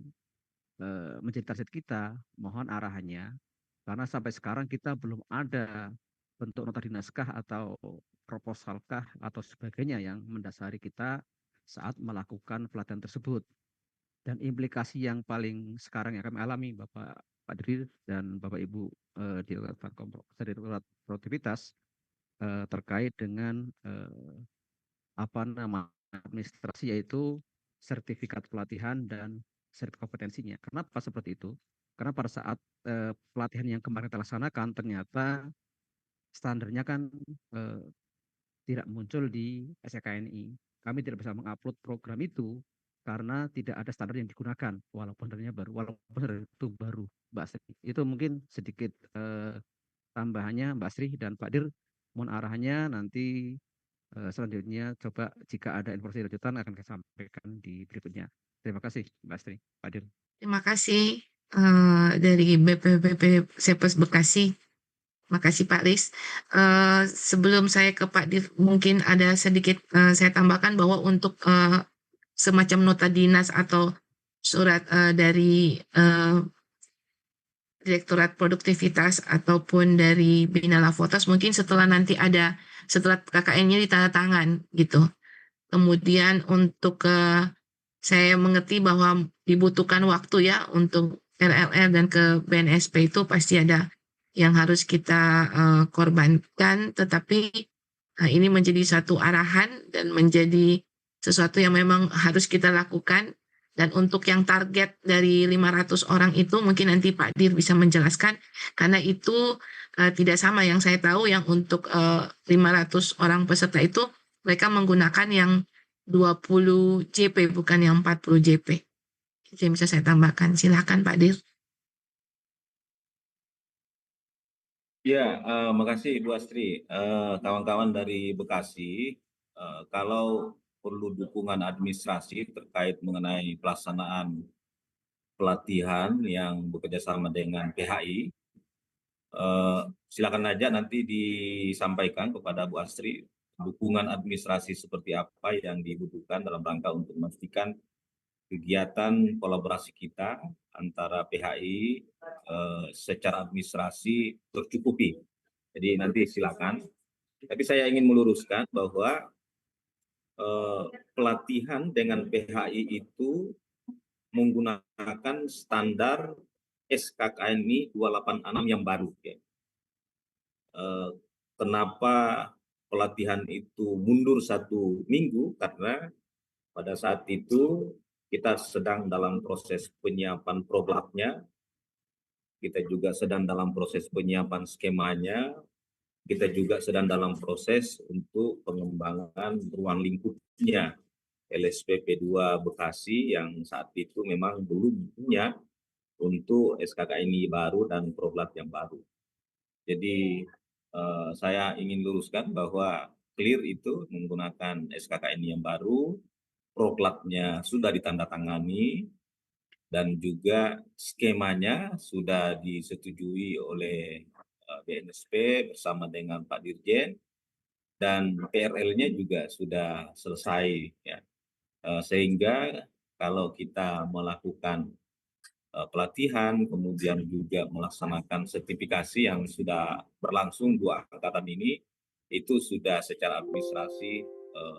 menjadi target kita, mohon arahannya, karena sampai sekarang kita belum ada bentuk nota dinaskah atau proposalkah atau sebagainya yang mendasari kita saat melakukan pelatihan tersebut. Dan implikasi yang paling sekarang yang kami alami, Pak Diri dan Bapak Ibu Direktorat Produktivitas, terkait dengan administrasi, yaitu sertifikat pelatihan dan sertifikat kompetensinya. Kenapa seperti itu? Karena pada saat pelatihan yang kemarin kita laksanakan, ternyata standarnya kan tidak muncul di SKKNI. Kami tidak bisa mengupload program itu karena tidak ada standar yang digunakan, walaupun standar itu baru, Mbak Astri. Itu mungkin sedikit tambahannya, Mbak Astri dan Pak Dir. Mohon arahannya nanti selanjutnya coba jika ada informasi lanjutan akan saya sampaikan di berikutnya. Terima kasih Mbak Astri, Pak Dir. Terima kasih dari BPPP Sepes Bekasi. Makasih Pak Riz. Sebelum saya ke Pak Dir, mungkin ada sedikit saya tambahkan bahwa untuk semacam nota dinas atau surat dari Direktorat Produktivitas ataupun dari Binala Votas, mungkin setelah KKN-nya ditandatangan gitu. Kemudian untuk saya mengerti bahwa dibutuhkan waktu ya untuk RLR dan ke BNSP itu pasti ada yang harus kita korbankan, tetapi ini menjadi satu arahan dan menjadi sesuatu yang memang harus kita lakukan. Dan untuk yang target dari 500 orang itu mungkin nanti Pak Dir bisa menjelaskan, karena itu tidak sama yang saya tahu, yang untuk 500 orang peserta itu mereka menggunakan yang 20 JP bukan yang 40 JP. Itu yang bisa saya tambahkan. Silakan Pak Dir. Ya, makasih Bu Astri. Kawan-kawan dari Bekasi, kalau perlu dukungan administrasi terkait mengenai pelaksanaan pelatihan yang bekerjasama dengan PHI, silakan aja nanti disampaikan kepada Bu Astri dukungan administrasi seperti apa yang dibutuhkan dalam rangka untuk memastikan kegiatan kolaborasi kita antara PHI secara administrasi tercukupi. Jadi nanti silakan. Tapi saya ingin meluruskan bahwa pelatihan dengan PHI itu menggunakan standar SKKNI 286 yang baru. Ya. Kenapa pelatihan itu mundur 1 minggu? Karena pada saat itu kita sedang dalam proses penyiapan proglapnya, kita juga sedang dalam proses penyiapan skemanya, kita juga sedang dalam proses untuk pengembangan ruang lingkupnya LSPP 2 Bekasi yang saat itu memang belum punya untuk SKKNI baru dan proglap yang baru. Jadi saya ingin luruskan bahwa clear itu menggunakan SKKNI yang baru, proglapnya sudah ditandatangani, dan juga skemanya sudah disetujui oleh BNSP bersama dengan Pak Dirjen, dan PRL-nya juga sudah selesai. Ya. Sehingga kalau kita melakukan pelatihan, kemudian juga melaksanakan sertifikasi yang sudah berlangsung 2 angkatan ini, itu sudah secara administrasi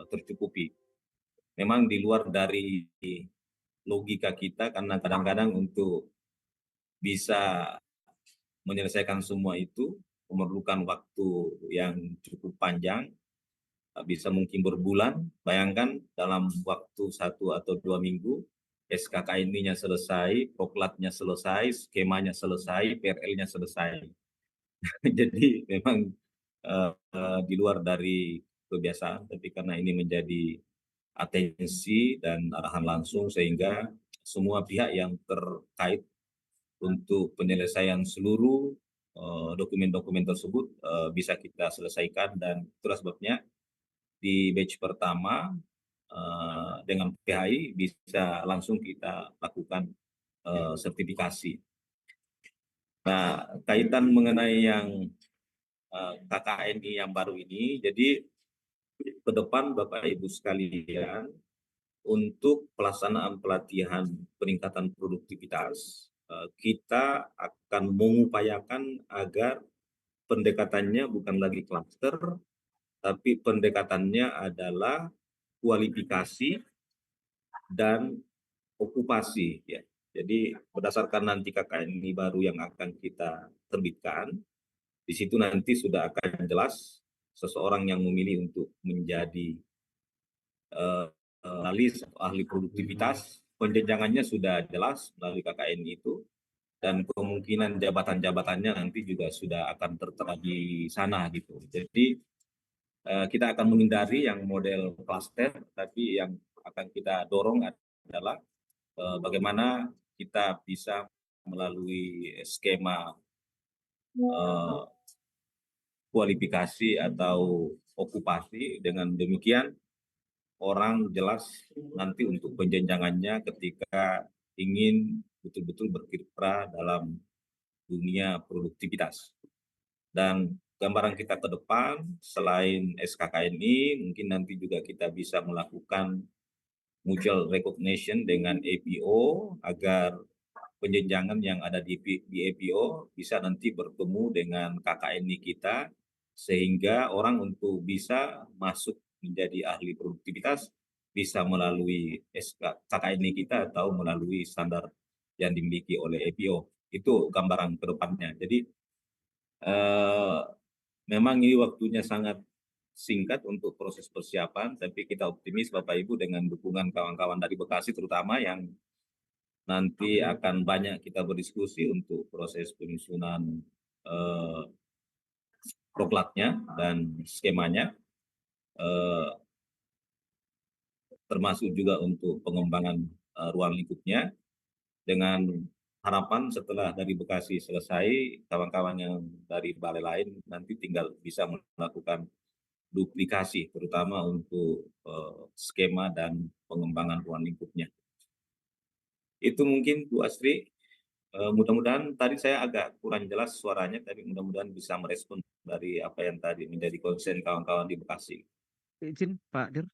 tercukupi. Memang di luar dari logika kita, karena kadang-kadang untuk bisa menyelesaikan semua itu memerlukan waktu yang cukup panjang, bisa mungkin berbulan. Bayangkan dalam waktu 1 atau 2 minggu, SKKNI-nya selesai, proklatnya selesai, skemanya selesai, PRL-nya selesai. Jadi memang di luar dari kebiasaan, tapi karena ini menjadi atensi dan arahan langsung sehingga semua pihak yang terkait untuk penyelesaian seluruh dokumen-dokumen tersebut bisa kita selesaikan, dan itulah sebabnya di batch pertama dengan PHI bisa langsung kita lakukan sertifikasi. Nah, kaitan mengenai yang KKNI yang baru ini, jadi ke depan Bapak Ibu sekalian, untuk pelaksanaan pelatihan peningkatan produktivitas, kita akan mengupayakan agar pendekatannya bukan lagi klaster, tapi pendekatannya adalah kualifikasi dan okupasi, ya. Jadi berdasarkan nanti KKNI baru yang akan kita terbitkan, di situ nanti sudah akan jelas seseorang yang memilih untuk menjadi analis atau ahli produktivitas, penjenjangannya sudah jelas melalui KKNI itu, dan kemungkinan jabatan-jabatannya nanti juga sudah akan tertera di sana gitu. Jadi kita akan menghindari yang model klaster, tapi yang akan kita dorong adalah bagaimana kita bisa melalui skema kualifikasi atau okupasi. Dengan demikian orang jelas nanti untuk penjenjangannya ketika ingin betul-betul berkiprah dalam dunia produktivitas. Dan gambaran kita ke depan selain SKKNI, mungkin nanti juga kita bisa melakukan mutual recognition dengan APO agar penjenjangan yang ada di APO bisa nanti bertemu dengan KKNI kita, sehingga orang untuk bisa masuk menjadi ahli produktivitas bisa melalui KKNI kita atau melalui standar yang dimiliki oleh APO. Itu gambaran ke depannya. Jadi memang ini waktunya sangat singkat untuk proses persiapan, tapi kita optimis Bapak Ibu dengan dukungan kawan-kawan dari Bekasi terutama yang nanti akan banyak kita berdiskusi untuk proses penyusunan proklatnya dan skemanya, termasuk juga untuk pengembangan ruang lingkupnya, dengan harapan setelah dari Bekasi selesai, kawan-kawan yang dari balai lain nanti tinggal bisa melakukan duplikasi, terutama untuk skema dan pengembangan ruang lingkupnya. Itu mungkin Bu Astri. Mudah-mudahan tadi saya agak kurang jelas suaranya, tapi mudah-mudahan bisa merespon dari apa yang tadi menjadi concern kawan-kawan di Bekasi. Izin Pak Dir,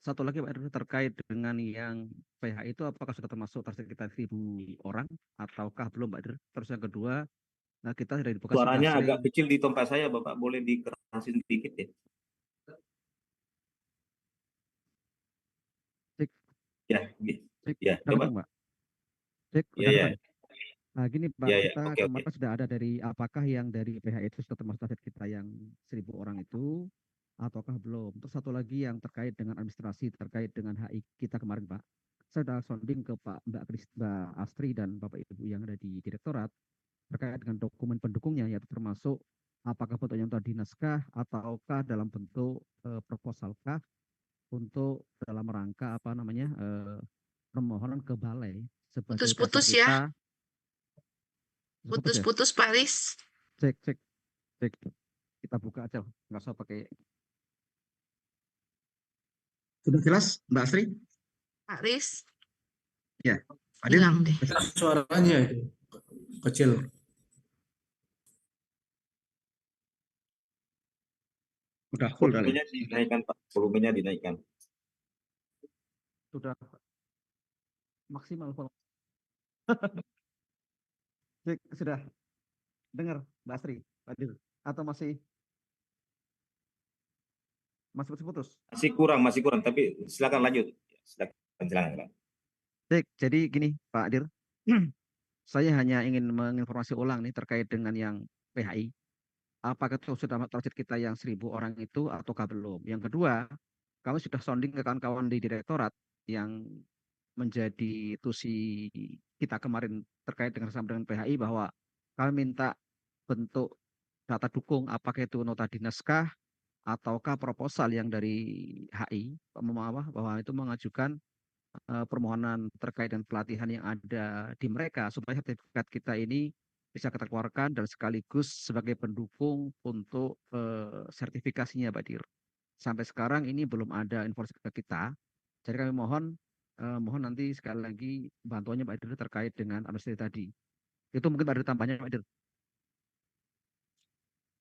satu lagi Pak Dir, terkait dengan yang PH itu apakah sudah termasuk sekitar 1.000 orang ataukah belum Pak Dir? Terus yang kedua, nah kita dari Bekasi Suaranya sering... agak kecil di tempat saya, Bapak boleh dikerasin sedikit ya? Cek. Ya, Cek. ya, Udah coba. kencang, Pak? Cek, Ya, udah ya. kencang. Nah gini Pak, Ya, ya. kita Oke, kemarin sudah ada dari apakah yang dari PH itu sudah termasuk target kita yang 1.000 orang itu ataukah belum. Terus satu lagi yang terkait dengan administrasi, terkait dengan HI kita kemarin Pak. Saya sudah sounding ke Mbak Astri dan Bapak Ibu yang ada di direktorat terkait dengan dokumen pendukungnya, yaitu termasuk apakah bentuknya tadi naskah ataukah dalam bentuk proposalkah untuk dalam rangka apa namanya permohonan ke balai sebagai dasar Putus-putus kita. ya. Putus ya? Putus-putus Pak Riz. Cek. Kita buka aja, nggak usah pakai. Sudah jelas, Mbak Astri? Pak Riz. Ya. Hadir. Hilang deh. Suaranya itu kecil. Udah full kali. Volumenya dinaikkan, Pak. Volumenya dinaikkan. Sudah maksimal. Cek, sudah dengar Mbak Astri, Hadir, atau masih putus? Masih kurang, tapi silakan lanjut. Silakan. Cek, jadi gini Pak Hadir, saya hanya ingin menginformasi ulang nih terkait dengan yang PHI. Apakah itu sudah target kita yang 1.000 orang itu ataukah belum? Yang kedua, kami sudah sounding ke kawan-kawan di direktorat yang menjadi tusi kita kemarin terkait dengan PHI bahwa kami minta bentuk data dukung, apakah itu nota dinaskah ataukah proposal yang dari HI bahwa itu mengajukan permohonan terkait dengan pelatihan yang ada di mereka supaya sertifikat kita ini bisa kita keluarkan dan sekaligus sebagai pendukung untuk sertifikasinya, Pak Dir. Sampai sekarang ini belum ada informasi ke kita. Jadi kami mohon nanti sekali lagi bantuannya Pak Dir terkait dengan administrasi tadi. Itu mungkin ada tambahnya Pak Dir.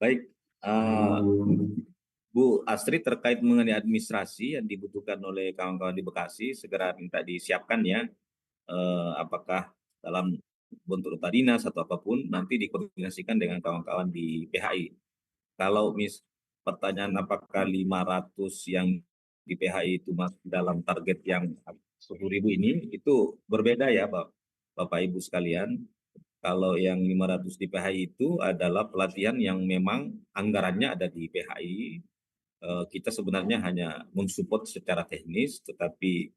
Baik, Bu Astrid, terkait mengenai administrasi yang dibutuhkan oleh kawan-kawan di Bekasi, segera minta disiapkan ya, apakah dalam bentuk nota dinas atau apapun, nanti dikoordinasikan dengan kawan-kawan di PHI. Kalau pertanyaan apakah 500 yang di PHI itu masuk dalam target yang 10.000 ini, itu berbeda ya Bapak Ibu sekalian. Kalau yang 500 di PHI itu adalah pelatihan yang memang anggarannya ada di PHI. Kita sebenarnya hanya mensupport secara teknis, tetapi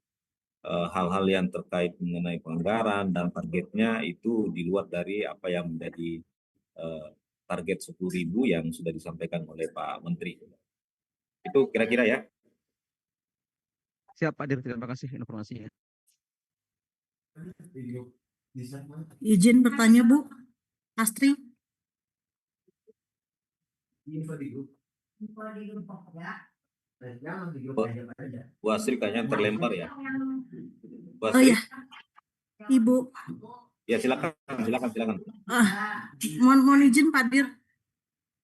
hal-hal yang terkait mengenai penganggaran dan targetnya itu di luar dari apa yang menjadi target 10.000 yang sudah disampaikan oleh Pak Menteri. Itu kira-kira ya. Siap Pak Dir, terima kasih informasinya. Izin bertanya Bu, Astri. Bu Astri kayaknya terlempar ya. Bu Oh Astri? ya, Ibu. Ya silakan. Mohon izin Pak Dir.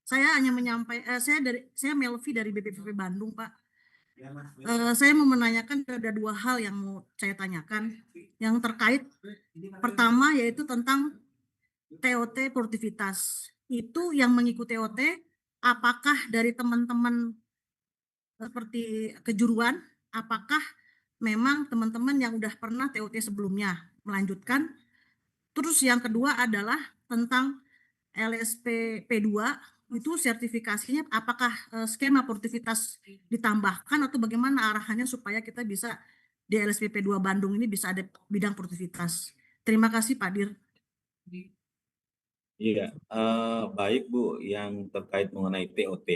Saya hanya menyampaikan, saya Melvi dari BPPP Bandung Pak. Saya mau menanyakan, ada dua hal yang mau saya tanyakan. Yang terkait pertama yaitu tentang TOT produktivitas. Itu yang mengikuti TOT, apakah dari teman-teman seperti kejuruan, apakah memang teman-teman yang udah pernah TOT sebelumnya melanjutkan? Terus yang kedua adalah tentang LSP P2, itu sertifikasinya apakah skema produktivitas ditambahkan atau bagaimana arahannya supaya kita bisa di LSP P2 Bandung ini bisa ada bidang produktivitas. Terima kasih Pak Dir. Iya, baik Bu, yang terkait mengenai TOT,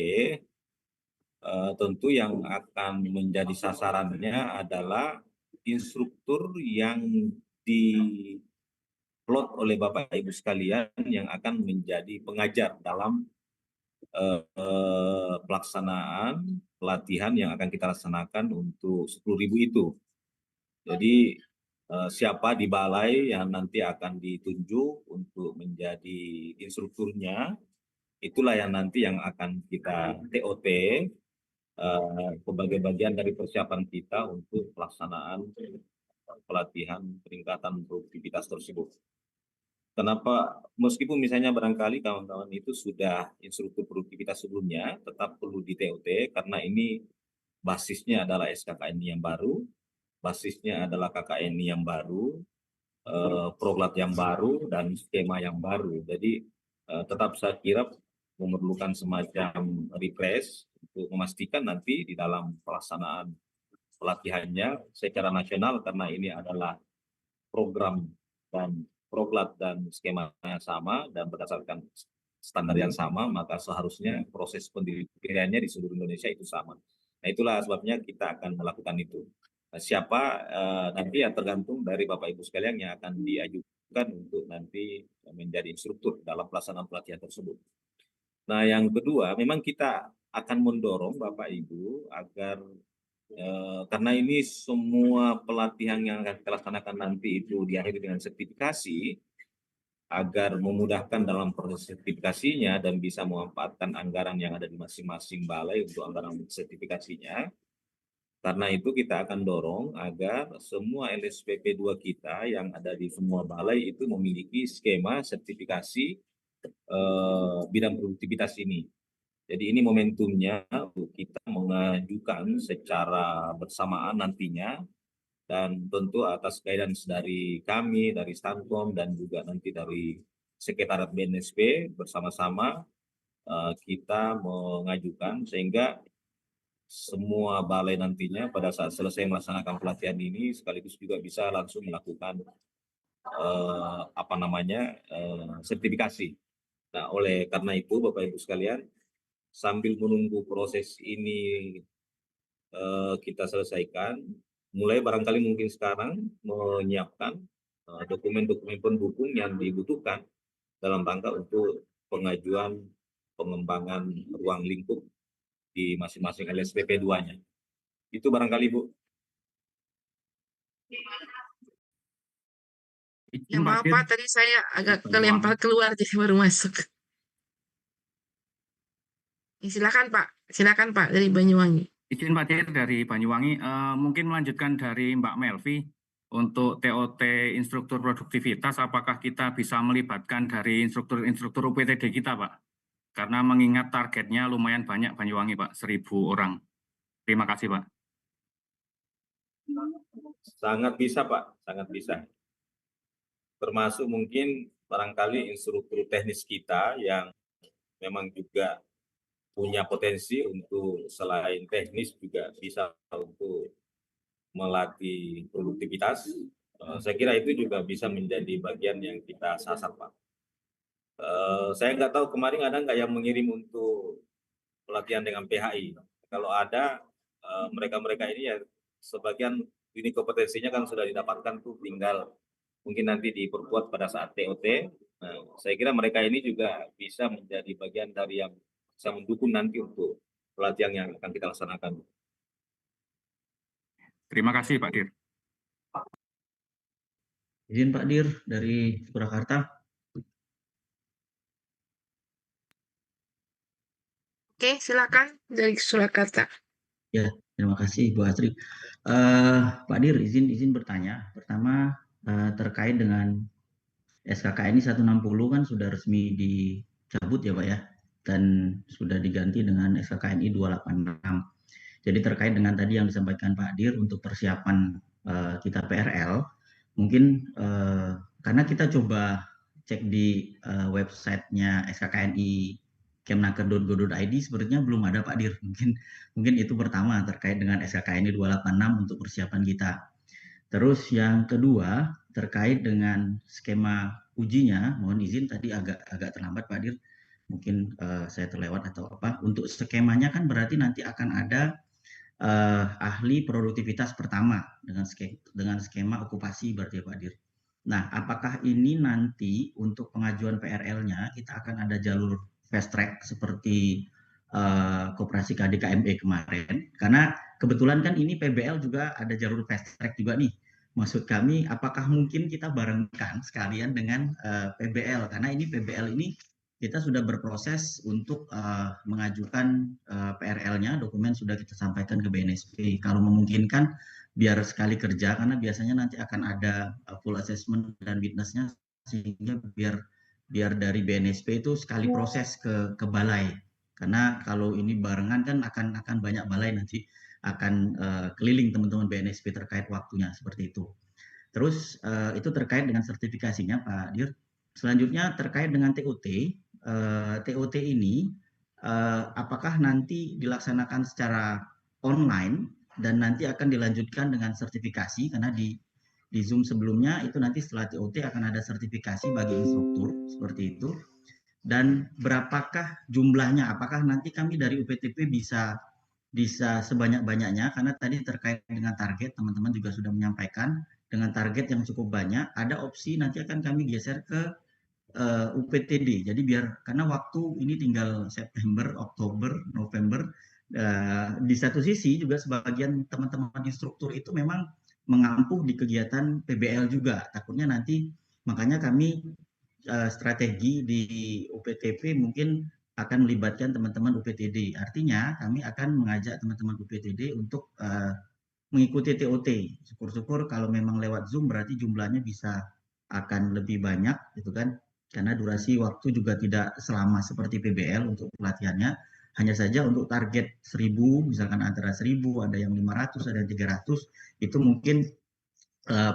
tentu yang akan menjadi sasarannya adalah instruktur yang diplot oleh Bapak Ibu sekalian yang akan menjadi pengajar dalam pelaksanaan pelatihan yang akan kita laksanakan untuk 10.000 itu. Jadi siapa di balai yang nanti akan ditunjuk untuk menjadi instrukturnya, itulah yang nanti yang akan kita TOT sebagai bagian dari persiapan kita untuk pelaksanaan pelatihan peningkatan produktivitas tersebut. Kenapa? Meskipun misalnya barangkali kawan-kawan itu sudah instruktur produktivitas sebelumnya, tetap perlu di TOT karena ini basisnya adalah SKKNI yang baru, basisnya adalah KKNI yang baru, proklat yang baru, dan skema yang baru. Jadi tetap saya kira memerlukan semacam refresh untuk memastikan nanti di dalam pelaksanaan pelatihannya secara nasional, karena ini adalah program dan proklat dan skema yang sama dan berdasarkan standar yang sama, maka seharusnya proses pendiriannya di seluruh Indonesia itu sama. Nah itulah sebabnya kita akan melakukan itu. Siapa nanti yang tergantung dari Bapak Ibu sekalian yang akan diajukan untuk nanti menjadi instruktur dalam pelaksanaan pelatihan tersebut. Nah yang kedua, memang kita akan mendorong Bapak Ibu agar karena ini semua pelatihan yang akan kita laksanakan nanti itu diakhiri dengan sertifikasi, agar memudahkan dalam proses sertifikasinya dan bisa memanfaatkan anggaran yang ada di masing-masing balai untuk anggaran sertifikasinya. Karena itu kita akan dorong agar semua LSPP 2 kita yang ada di semua balai itu memiliki skema sertifikasi bidang produktivitas ini. Jadi ini momentumnya untuk kita mengajukan secara bersamaan nantinya, dan tentu atas guidance dari kami, dari Stankom, dan juga nanti dari Sekretariat BNSP bersama-sama kita mengajukan sehingga semua balai nantinya pada saat selesai melaksanakan pelatihan ini sekaligus juga bisa langsung melakukan sertifikasi. Nah, oleh karena itu Bapak Ibu sekalian, sambil menunggu proses ini kita selesaikan, mulai barangkali mungkin sekarang menyiapkan dokumen-dokumen pendukung yang dibutuhkan dalam rangka untuk pengajuan pengembangan ruang lingkup di masing-masing LSPP 2-nya. Itu barangkali, Bu. Ya maaf Pak, tadi saya agak kelempar keluar jadi baru masuk. Silakan Pak dari Banyuwangi. Izin Pak Dir dari Banyuwangi, mungkin melanjutkan dari Mbak Melvi untuk TOT instruktur produktivitas, apakah kita bisa melibatkan dari instruktur UPTD kita Pak? Karena mengingat targetnya lumayan banyak Banyuwangi Pak, 1.000 orang. Terima kasih Pak. Sangat bisa Pak, sangat bisa. Termasuk mungkin barangkali instruktur teknis kita yang memang juga punya potensi untuk selain teknis juga bisa untuk melatih produktivitas. Saya kira itu juga bisa menjadi bagian yang kita sasar Pak. Saya nggak tahu kemarin ada nggak yang mengirim untuk pelatihan dengan PHI. Kalau ada, mereka-mereka ini ya sebagian ini kompetensinya kan sudah didapatkan tuh, tinggal mungkin nanti diperkuat pada saat TOT. Nah, saya kira mereka ini juga bisa menjadi bagian dari yang bisa mendukung nanti untuk pelatihan yang akan kita laksanakan. Terima kasih Pak Dir. Izin Pak Dir dari Surakarta. Oke, silakan dari Surakarta. Ya, terima kasih Bu Astri. Pak Dir, izin bertanya. Pertama, terkait dengan SKKNI 160 kan sudah resmi dicabut ya Pak ya, dan sudah diganti dengan SKKNI 286. Jadi terkait dengan tadi yang disampaikan Pak Dir untuk persiapan kita PRL, mungkin karena kita coba cek di websitenya SKKNI kemnaker.go.id sepertinya belum ada Pak Dir. Mungkin itu pertama terkait dengan SKKNI 286 untuk persiapan kita. Terus yang kedua terkait dengan skema ujinya, mohon izin tadi agak terlambat Pak Dir, mungkin saya terlewat atau apa. Untuk skemanya kan berarti nanti akan ada ahli produktivitas pertama dengan skema okupasi berarti Pak Dir. Nah, apakah ini nanti untuk pengajuan PRL-nya kita akan ada jalur fast track seperti Koperasi KDKME kemarin? Karena kebetulan kan ini PBL juga ada jalur fast track juga nih. Maksud kami, apakah mungkin kita barengkan sekalian dengan PBL? Karena ini PBL ini kita sudah berproses untuk mengajukan PRL-nya, dokumen sudah kita sampaikan ke BNSP. Kalau memungkinkan, biar sekali kerja, karena biasanya nanti akan ada full assessment dan witness-nya, sehingga biar dari BNSP itu sekali proses ke balai. Karena kalau ini barengan kan akan banyak balai nanti, akan keliling teman-teman BNSP terkait waktunya, seperti itu. Terus itu terkait dengan sertifikasinya Pak Dir. Selanjutnya terkait dengan TOT. TOT ini apakah nanti dilaksanakan secara online dan nanti akan dilanjutkan dengan sertifikasi, karena di Zoom sebelumnya itu nanti setelah TOT akan ada sertifikasi bagi instruktur seperti itu. Dan berapakah jumlahnya? Apakah nanti kami dari UPTP bisa sebanyak-banyaknya, karena tadi terkait dengan target teman-teman juga sudah menyampaikan dengan target yang cukup banyak, ada opsi nanti akan kami geser ke UPTD. Jadi karena waktu ini tinggal September, Oktober, November, di satu sisi juga sebagian teman-teman instruktur itu memang mengampuh di kegiatan PBL juga. Takutnya nanti, makanya kami strategi di UPTP mungkin akan melibatkan teman-teman UPTD. Artinya kami akan mengajak teman-teman UPTD untuk mengikuti TOT. Syukur-syukur kalau memang lewat Zoom berarti jumlahnya bisa akan lebih banyak gitu kan. Karena durasi waktu juga tidak selama seperti PBL untuk pelatihannya. Hanya saja untuk target 1.000, misalkan antara 1.000, ada yang 500, ada yang 300, itu mungkin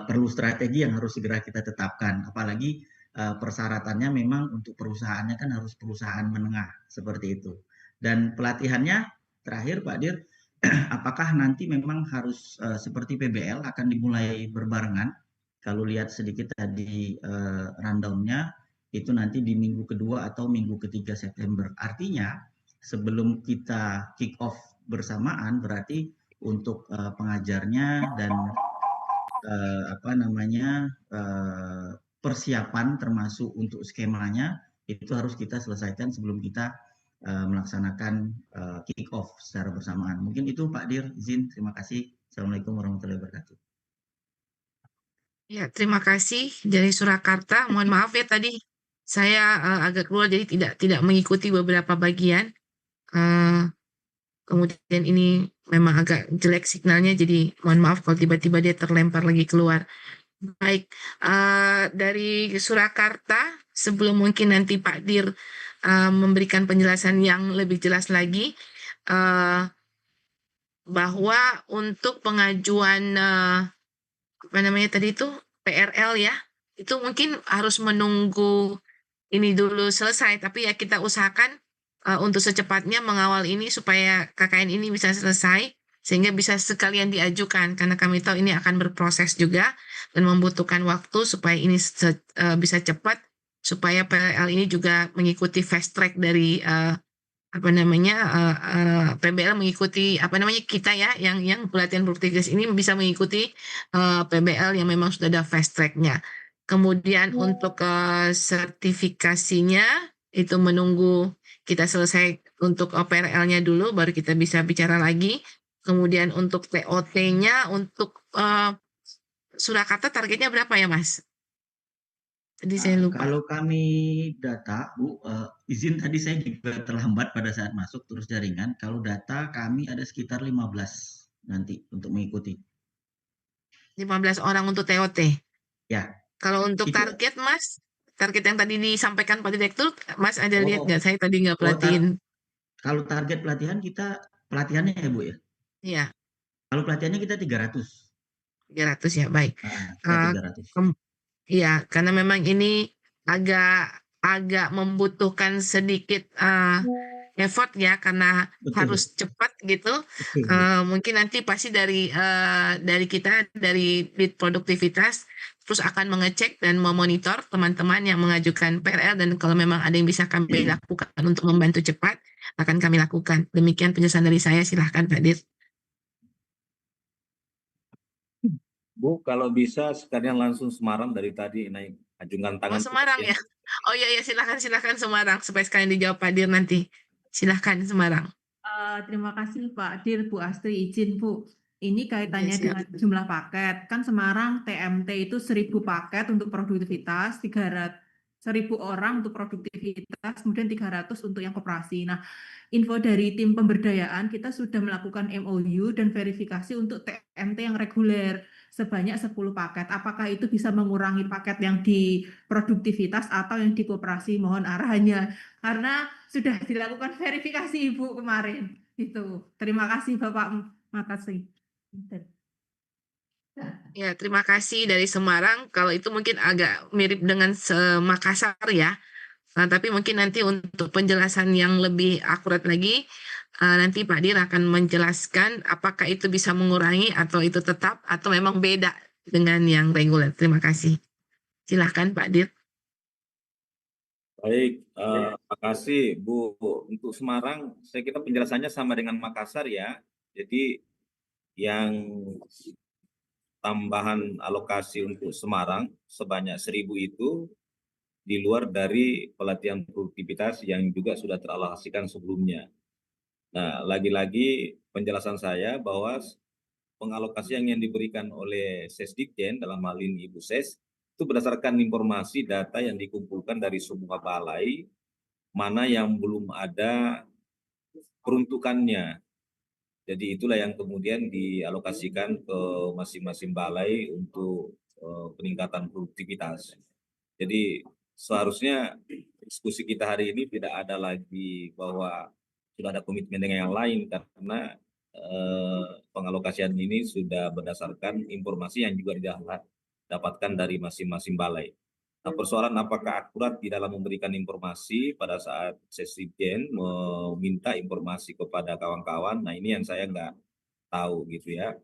perlu strategi yang harus segera kita tetapkan. Apalagi persyaratannya memang untuk perusahaannya kan harus perusahaan menengah, seperti itu. Dan pelatihannya terakhir Pak Dir, apakah nanti memang harus seperti PBL akan dimulai berbarengan? Kalau lihat sedikit tadi rundown-nya, itu nanti di minggu kedua atau minggu ketiga September. Artinya sebelum kita kick off bersamaan berarti untuk pengajarnya dan persiapan termasuk untuk skemanya itu harus kita selesaikan sebelum kita melaksanakan kick off secara bersamaan. Mungkin itu Pak Dir, izin. Terima kasih. Assalamualaikum warahmatullahi wabarakatuh. Ya, terima kasih dari Surakarta. Mohon maaf ya tadi saya agak keluar jadi tidak mengikuti beberapa bagian. Kemudian ini memang agak jelek signalnya, jadi mohon maaf kalau tiba-tiba dia terlempar lagi keluar. Baik, dari Surakarta, sebelum mungkin nanti Pak Dir memberikan penjelasan yang lebih jelas lagi, bahwa untuk pengajuan apa namanya tadi itu PRL ya, itu mungkin harus menunggu ini dulu selesai, tapi ya kita usahakan untuk secepatnya mengawal ini supaya KKN ini bisa selesai sehingga bisa sekalian diajukan karena kami tahu ini akan berproses juga dan membutuhkan waktu supaya ini bisa cepat supaya PRL ini juga mengikuti fast track dari PBL mengikuti kita ya yang pelatihan produktivitas ini bisa mengikuti PBL yang memang sudah ada fast track-nya. Kemudian untuk sertifikasinya itu menunggu kita selesai untuk PRL-nya dulu baru kita bisa bicara lagi. Kemudian untuk TOT-nya untuk Surakarta targetnya berapa ya Mas? Tadi saya lupa. Kalau kami data, Bu, izin tadi saya juga terlambat pada saat masuk terus jaringan. Kalau data kami ada sekitar 15 nanti untuk mengikuti. 15 orang untuk TOT? Ya. Kalau untuk target Mas, target yang tadi disampaikan Pak Direktur, Mas ada lihat nggak? Saya tadi nggak perhatiin. Kalau target pelatihannya ya Bu ya? Iya. Kalau pelatihannya kita 300. 300 ya, baik. 300. Iya, karena memang ini agak membutuhkan sedikit effort ya, karena harus cepat gitu. Mungkin nanti pasti dari kita, dari lead produktivitas, terus akan mengecek dan memonitor teman-teman yang mengajukan PRL dan kalau memang ada yang bisa kami lakukan untuk membantu cepat, akan kami lakukan. Demikian penjelasan dari saya, silahkan Pak Dir. Bu, kalau bisa sekalian langsung Semarang dari tadi naik ajungan tangan. Oh Semarang ya? Oh iya silakan Semarang supaya sekalian dijawab Pak Dir nanti. Silahkan Semarang. Terima kasih Pak Dir, Bu Astri, izin Bu. Ini kaitannya dengan jumlah paket. Kan Semarang TMT itu 1.000 paket untuk produktivitas, 1.000 orang untuk produktivitas, kemudian 300 untuk yang koperasi. Nah, info dari tim pemberdayaan kita sudah melakukan MOU dan verifikasi untuk TMT yang reguler sebanyak 10 paket. Apakah itu bisa mengurangi paket yang di produktivitas atau yang di koperasi? Mohon arahannya. Karena sudah dilakukan verifikasi Ibu kemarin. Itu. Terima kasih Bapak. Makasih. Ya, terima kasih dari Semarang. Kalau itu mungkin agak mirip dengan Makassar ya. Tapi mungkin nanti untuk penjelasan yang lebih akurat lagi, nanti Pak Dir akan menjelaskan apakah itu bisa mengurangi atau itu tetap atau memang beda dengan yang reguler. Terima kasih. Silahkan Pak Dir. Baik, terima kasih Bu. Untuk Semarang, saya kira penjelasannya sama dengan Makassar ya. Jadi yang tambahan alokasi untuk Semarang sebanyak 1.000 itu di luar dari pelatihan produktivitas yang juga sudah teralokasikan sebelumnya. Nah, lagi-lagi penjelasan saya bahwa pengalokasian yang diberikan oleh Sesdikjen dalam hal ini Ibu Ses itu berdasarkan informasi data yang dikumpulkan dari semua balai, mana yang belum ada peruntukannya. Jadi itulah yang kemudian dialokasikan ke masing-masing balai untuk peningkatan produktivitas. Jadi seharusnya diskusi kita hari ini tidak ada lagi bahwa sudah ada komitmen dengan yang lain karena pengalokasian ini sudah berdasarkan informasi yang juga didapatkan dari masing-masing balai. Nah, persoalan apakah akurat di dalam memberikan informasi pada saat Sesdikjen meminta informasi kepada kawan-kawan, nah ini yang saya nggak tahu gitu ya.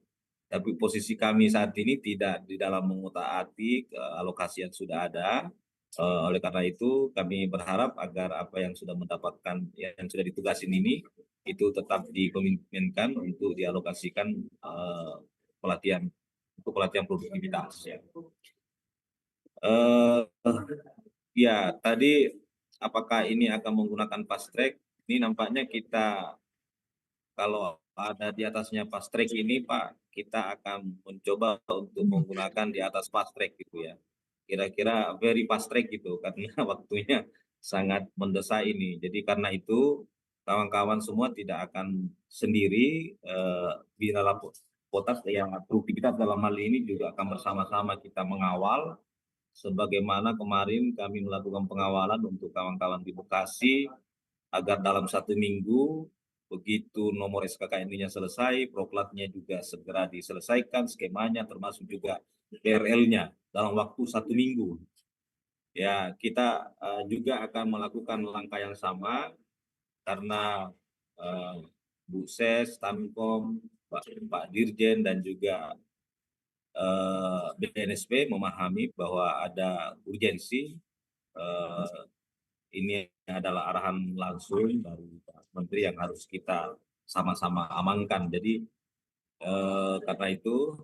Tapi posisi kami saat ini tidak di dalam mengutak-atik alokasi yang sudah ada, Oleh karena itu kami berharap agar apa yang sudah mendapatkan, yang sudah ditugasin ini itu tetap dikomitmenkan untuk dialokasikan pelatihan untuk pelatihan produktivitas ya. Ya tadi apakah ini akan menggunakan fast track? Ini nampaknya kita kalau ada di atasnya fast track ini Pak, kita akan mencoba untuk menggunakan di atas fast track gitu ya. Kira-kira very fast track gitu karena waktunya sangat mendesak ini. Jadi karena itu kawan-kawan semua tidak akan sendiri di dalam kotak yang produktivitas dalam hal ini juga akan bersama-sama kita mengawal sebagaimana kemarin kami melakukan pengawalan untuk kawan-kawan di Bekasi agar dalam 1 minggu begitu nomor SKKNI-nya selesai, proklatnya juga segera diselesaikan, skemanya termasuk juga PRL-nya dalam waktu 1 minggu. Ya, kita juga akan melakukan langkah yang sama karena Bu Ses, Tamkom, Pak Dirjen dan juga BNSP memahami bahwa ada urgensi. Ini adalah arahan langsung dari Pak Menteri yang harus kita sama-sama amankan. Jadi karena itu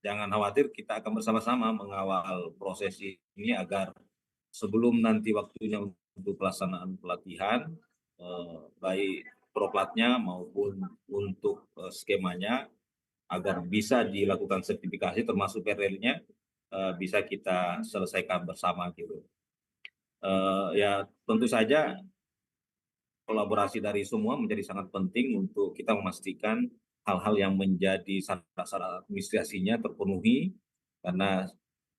jangan khawatir, kita akan bersama-sama mengawal proses ini agar sebelum nanti waktunya untuk pelaksanaan pelatihan, baik proklatnya maupun untuk skemanya, agar bisa dilakukan sertifikasi termasuk PRL-nya bisa kita selesaikan bersama gitu. Ya tentu saja kolaborasi dari semua menjadi sangat penting untuk kita memastikan hal-hal yang menjadi syarat-syarat administrasinya terpenuhi, karena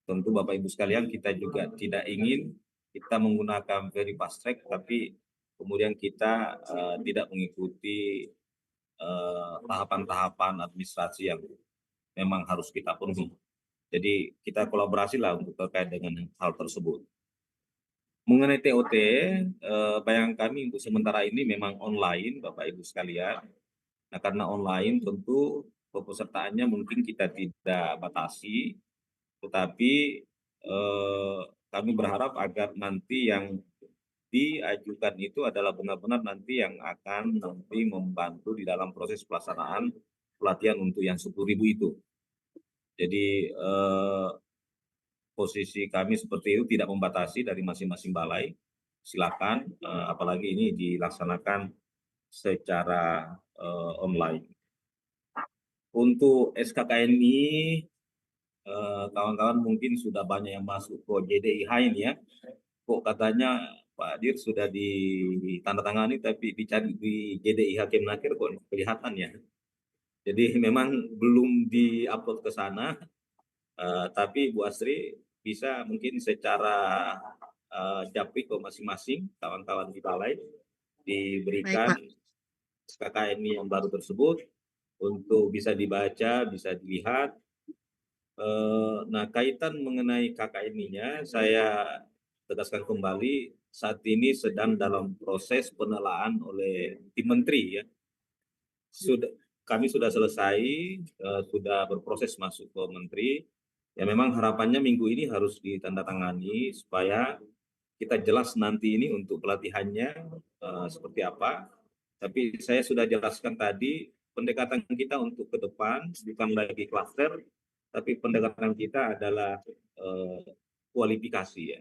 tentu Bapak Ibu sekalian kita juga tidak ingin kita menggunakan very fast track tapi kemudian kita tidak mengikuti tahapan-tahapan administrasi yang memang harus kita penuhi. Jadi kita kolaborasi lah untuk terkait dengan hal tersebut. Mengenai TOT, bayangan kami untuk sementara ini memang online, Bapak Ibu sekalian. Nah, karena online tentu pesertaannya mungkin kita tidak batasi, tetapi kami berharap agar nanti yang diajukan itu adalah benar-benar nanti yang akan nanti membantu di dalam proses pelaksanaan pelatihan untuk yang 10.000 itu. Jadi posisi kami seperti itu, tidak membatasi dari masing-masing balai. Silakan, apalagi ini dilaksanakan secara online. Untuk SKKNI, kawan-kawan mungkin sudah banyak yang masuk ke JDIH ini ya. Kok katanya Pak Dir sudah ditandatangani tapi dicari di JDIH Kemnaker kok kelihatan ya. Jadi memang belum di-upload ke sana. Tapi Bu Asri bisa mungkin secara japri ke masing-masing kawan-kawan di balai diberikan SKKNI yang baru tersebut untuk bisa dibaca, bisa dilihat. Nah, kaitan mengenai KKNI-nya saya tegaskan kembali, saat ini sedang dalam proses penelaan oleh tim menteri ya. Kami sudah selesai, sudah berproses masuk ke menteri. Ya memang harapannya minggu ini harus ditandatangani supaya kita jelas nanti ini untuk pelatihannya seperti apa. Tapi saya sudah jelaskan tadi, pendekatan kita untuk ke depan bukan lagi klaster, tapi pendekatan kita adalah kualifikasi ya.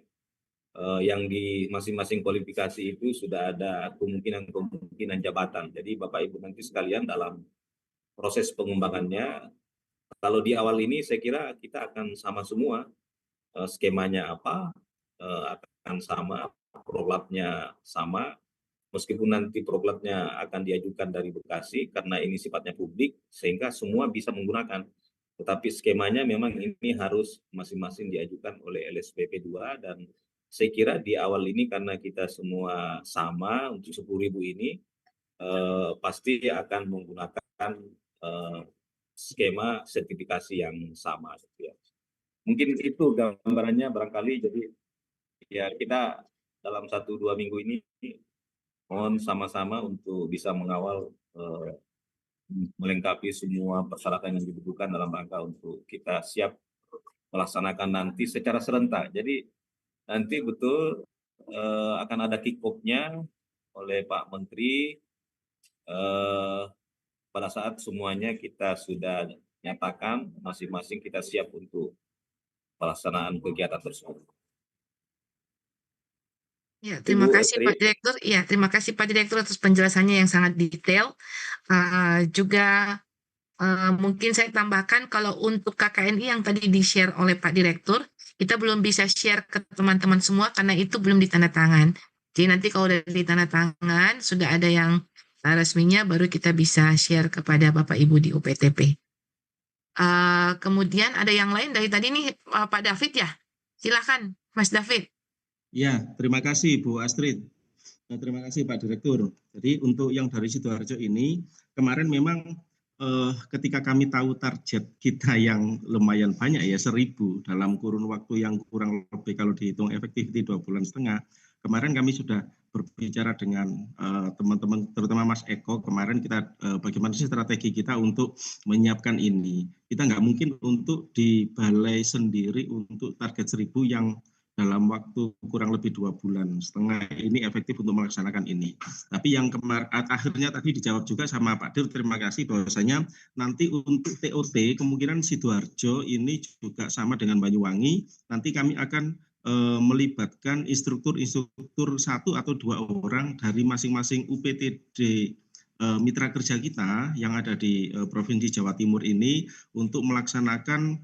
Yang di masing-masing kualifikasi itu sudah ada kemungkinan jabatan. Jadi Bapak Ibu nanti sekalian dalam proses pengembangannya, kalau di awal ini saya kira kita akan sama semua, skemanya apa, akan sama, proklatnya sama, meskipun nanti proklatnya akan diajukan dari Bekasi karena ini sifatnya publik, sehingga semua bisa menggunakan. Tetapi skemanya memang ini harus masing-masing diajukan oleh LSPP 2 dan saya kira di awal ini karena kita semua sama untuk 10.000 ini, pasti akan menggunakan skema sertifikasi yang sama. Ya. Mungkin itu gambarannya barangkali, jadi ya kita dalam 1-2 minggu ini mohon sama-sama untuk bisa mengawal melengkapi semua persyaratan yang dibutuhkan dalam rangka untuk kita siap melaksanakan nanti secara serentak. Jadi nanti betul akan ada kick-off-nya oleh Pak Menteri pada saat semuanya kita sudah nyatakan masing-masing kita siap untuk pelaksanaan kegiatan tersebut. Ya, terima Ibu kasih Astrid. Pak Direktur. Ya, terima kasih Pak Direktur atas penjelasannya yang sangat detail. Juga mungkin saya tambahkan kalau untuk KKNI yang tadi di-share oleh Pak Direktur, kita belum bisa share ke teman-teman semua karena itu belum ditandatangan. Jadi nanti kalau udah ditandatangan, sudah ada yang resminya, baru kita bisa share kepada Bapak Ibu di UPTP. Kemudian ada yang lain dari tadi nih, Pak David ya? Silakan, Mas David. Ya, terima kasih Bu Astrid. Terima kasih Pak Direktur. Jadi untuk yang dari Sidoarjo ini, kemarin memang ketika kami tahu target kita yang lumayan banyak ya, 1.000 dalam kurun waktu yang kurang lebih kalau dihitung efektivity 2,5 bulan, kemarin kami sudah berbicara dengan teman-teman, terutama Mas Eko, kemarin kita bagaimana sih strategi kita untuk menyiapkan ini. Kita nggak mungkin untuk di balai sendiri untuk target 1.000 yang dalam waktu kurang lebih 2,5 bulan ini efektif untuk melaksanakan ini. Tapi yang akhirnya tadi dijawab juga sama Pak Dir, terima kasih bahwasanya nanti untuk TOT kemungkinan Sidoarjo ini juga sama dengan Banyuwangi, nanti kami akan melibatkan instruktur 1 atau 2 orang dari masing-masing UPTD mitra kerja kita yang ada di Provinsi Jawa Timur ini untuk melaksanakan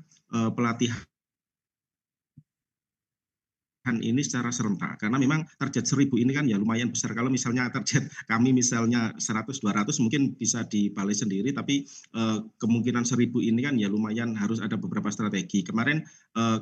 pelatihan ini secara serentak, karena memang target 1.000 ini kan ya lumayan besar. Kalau misalnya target kami misalnya 100-200 mungkin bisa di balai sendiri, tapi kemungkinan 1.000 ini kan ya lumayan harus ada beberapa strategi. Kemarin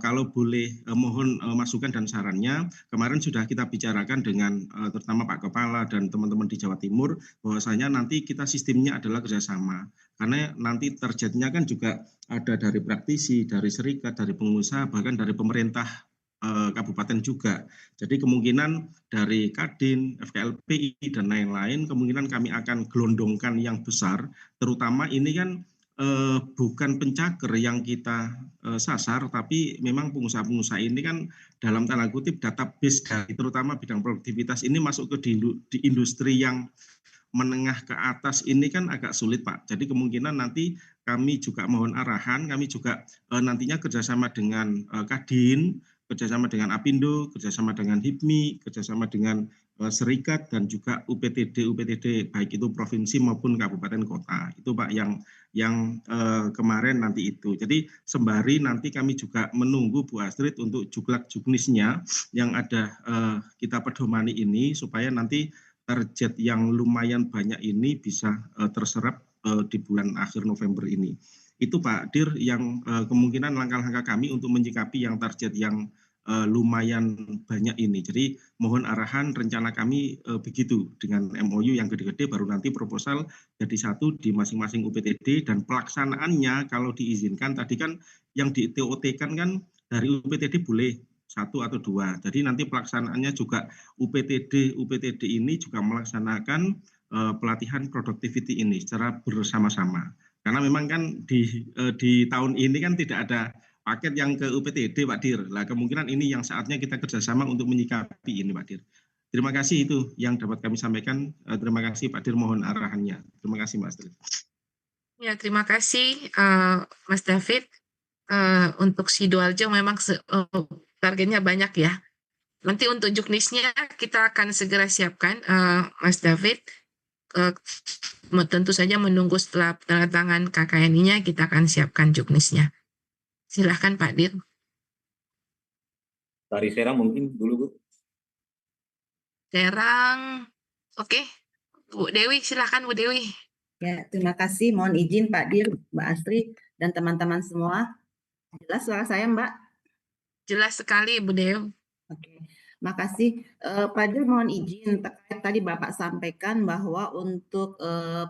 kalau boleh mohon masukan dan sarannya, kemarin sudah kita bicarakan dengan terutama Pak Kepala dan teman-teman di Jawa Timur, bahwasanya nanti kita sistemnya adalah kerjasama. Karena nanti targetnya kan juga ada dari praktisi, dari serikat, dari pengusaha, bahkan dari pemerintah kabupaten juga. Jadi kemungkinan dari Kadin, FKLPI dan lain-lain kemungkinan kami akan gelondongkan yang besar, terutama ini kan bukan pencaker yang kita sasar, tapi memang pengusaha-pengusaha ini kan dalam tanda kutip database dari terutama bidang produktivitas ini masuk ke di industri yang menengah ke atas ini kan agak sulit Pak. Jadi kemungkinan nanti kami juga mohon arahan, kami juga nantinya kerjasama dengan Kadin, kerjasama dengan Apindo, kerjasama dengan HIPMI, kerjasama dengan serikat dan juga UPTD baik itu provinsi maupun kabupaten kota. Itu Pak yang kemarin nanti itu. Jadi sembari nanti kami juga menunggu Bu Astrid untuk juklak-juknisnya yang ada kita pedomani ini supaya nanti target yang lumayan banyak ini bisa terserap di bulan akhir November ini. Itu Pak Dir yang kemungkinan langkah-langkah kami untuk menyikapi yang target yang lumayan banyak ini. Jadi mohon arahan rencana kami begitu dengan MOU yang gede-gede, baru nanti proposal jadi satu di masing-masing UPTD dan pelaksanaannya kalau diizinkan tadi kan yang di TOT kan dari UPTD boleh 1 atau 2. Jadi nanti pelaksanaannya juga UPTD ini juga melaksanakan pelatihan productivity ini secara bersama-sama. Karena memang kan di tahun ini kan tidak ada paket yang ke UPTD Pak Dir. Lah kemungkinan ini yang saatnya kita kerjasama untuk menyikapi ini Pak Dir. Terima kasih itu yang dapat kami sampaikan. Terima kasih Pak Dir, mohon arahannya. Terima kasih Mas Astrid. Ya, terima kasih Mas David. Untuk Sidoarjo memang targetnya banyak ya. Nanti untuk juknisnya kita akan segera siapkan Mas David. Tentu saja menunggu setelah tanda tangan KKNI-nya kita akan siapkan juknisnya. Silahkan Pak Dir. Dari Serang mungkin dulu Bu. Serang, oke. Bu Dewi, silahkan Bu Dewi. Ya, terima kasih. Mohon izin Pak Dir, Mbak Astrid, dan teman-teman semua. Jelas suara saya Mbak? Jelas sekali Bu Dewi. Oke, makasih. Pak Dir mohon izin terkait tadi Bapak sampaikan bahwa untuk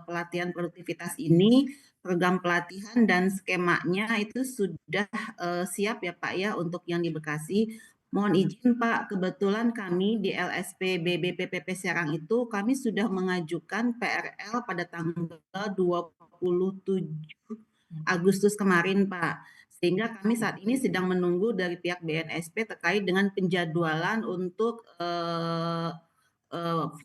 pelatihan produktivitas ini program pelatihan dan skemanya itu sudah siap ya Pak ya untuk yang di Bekasi. Mohon izin Pak, kebetulan kami di LSP BBPPP Serang itu kami sudah mengajukan PRL pada tanggal 27 Agustus kemarin Pak. Sehingga kami saat ini sedang menunggu dari pihak BNSP terkait dengan penjadwalan untuk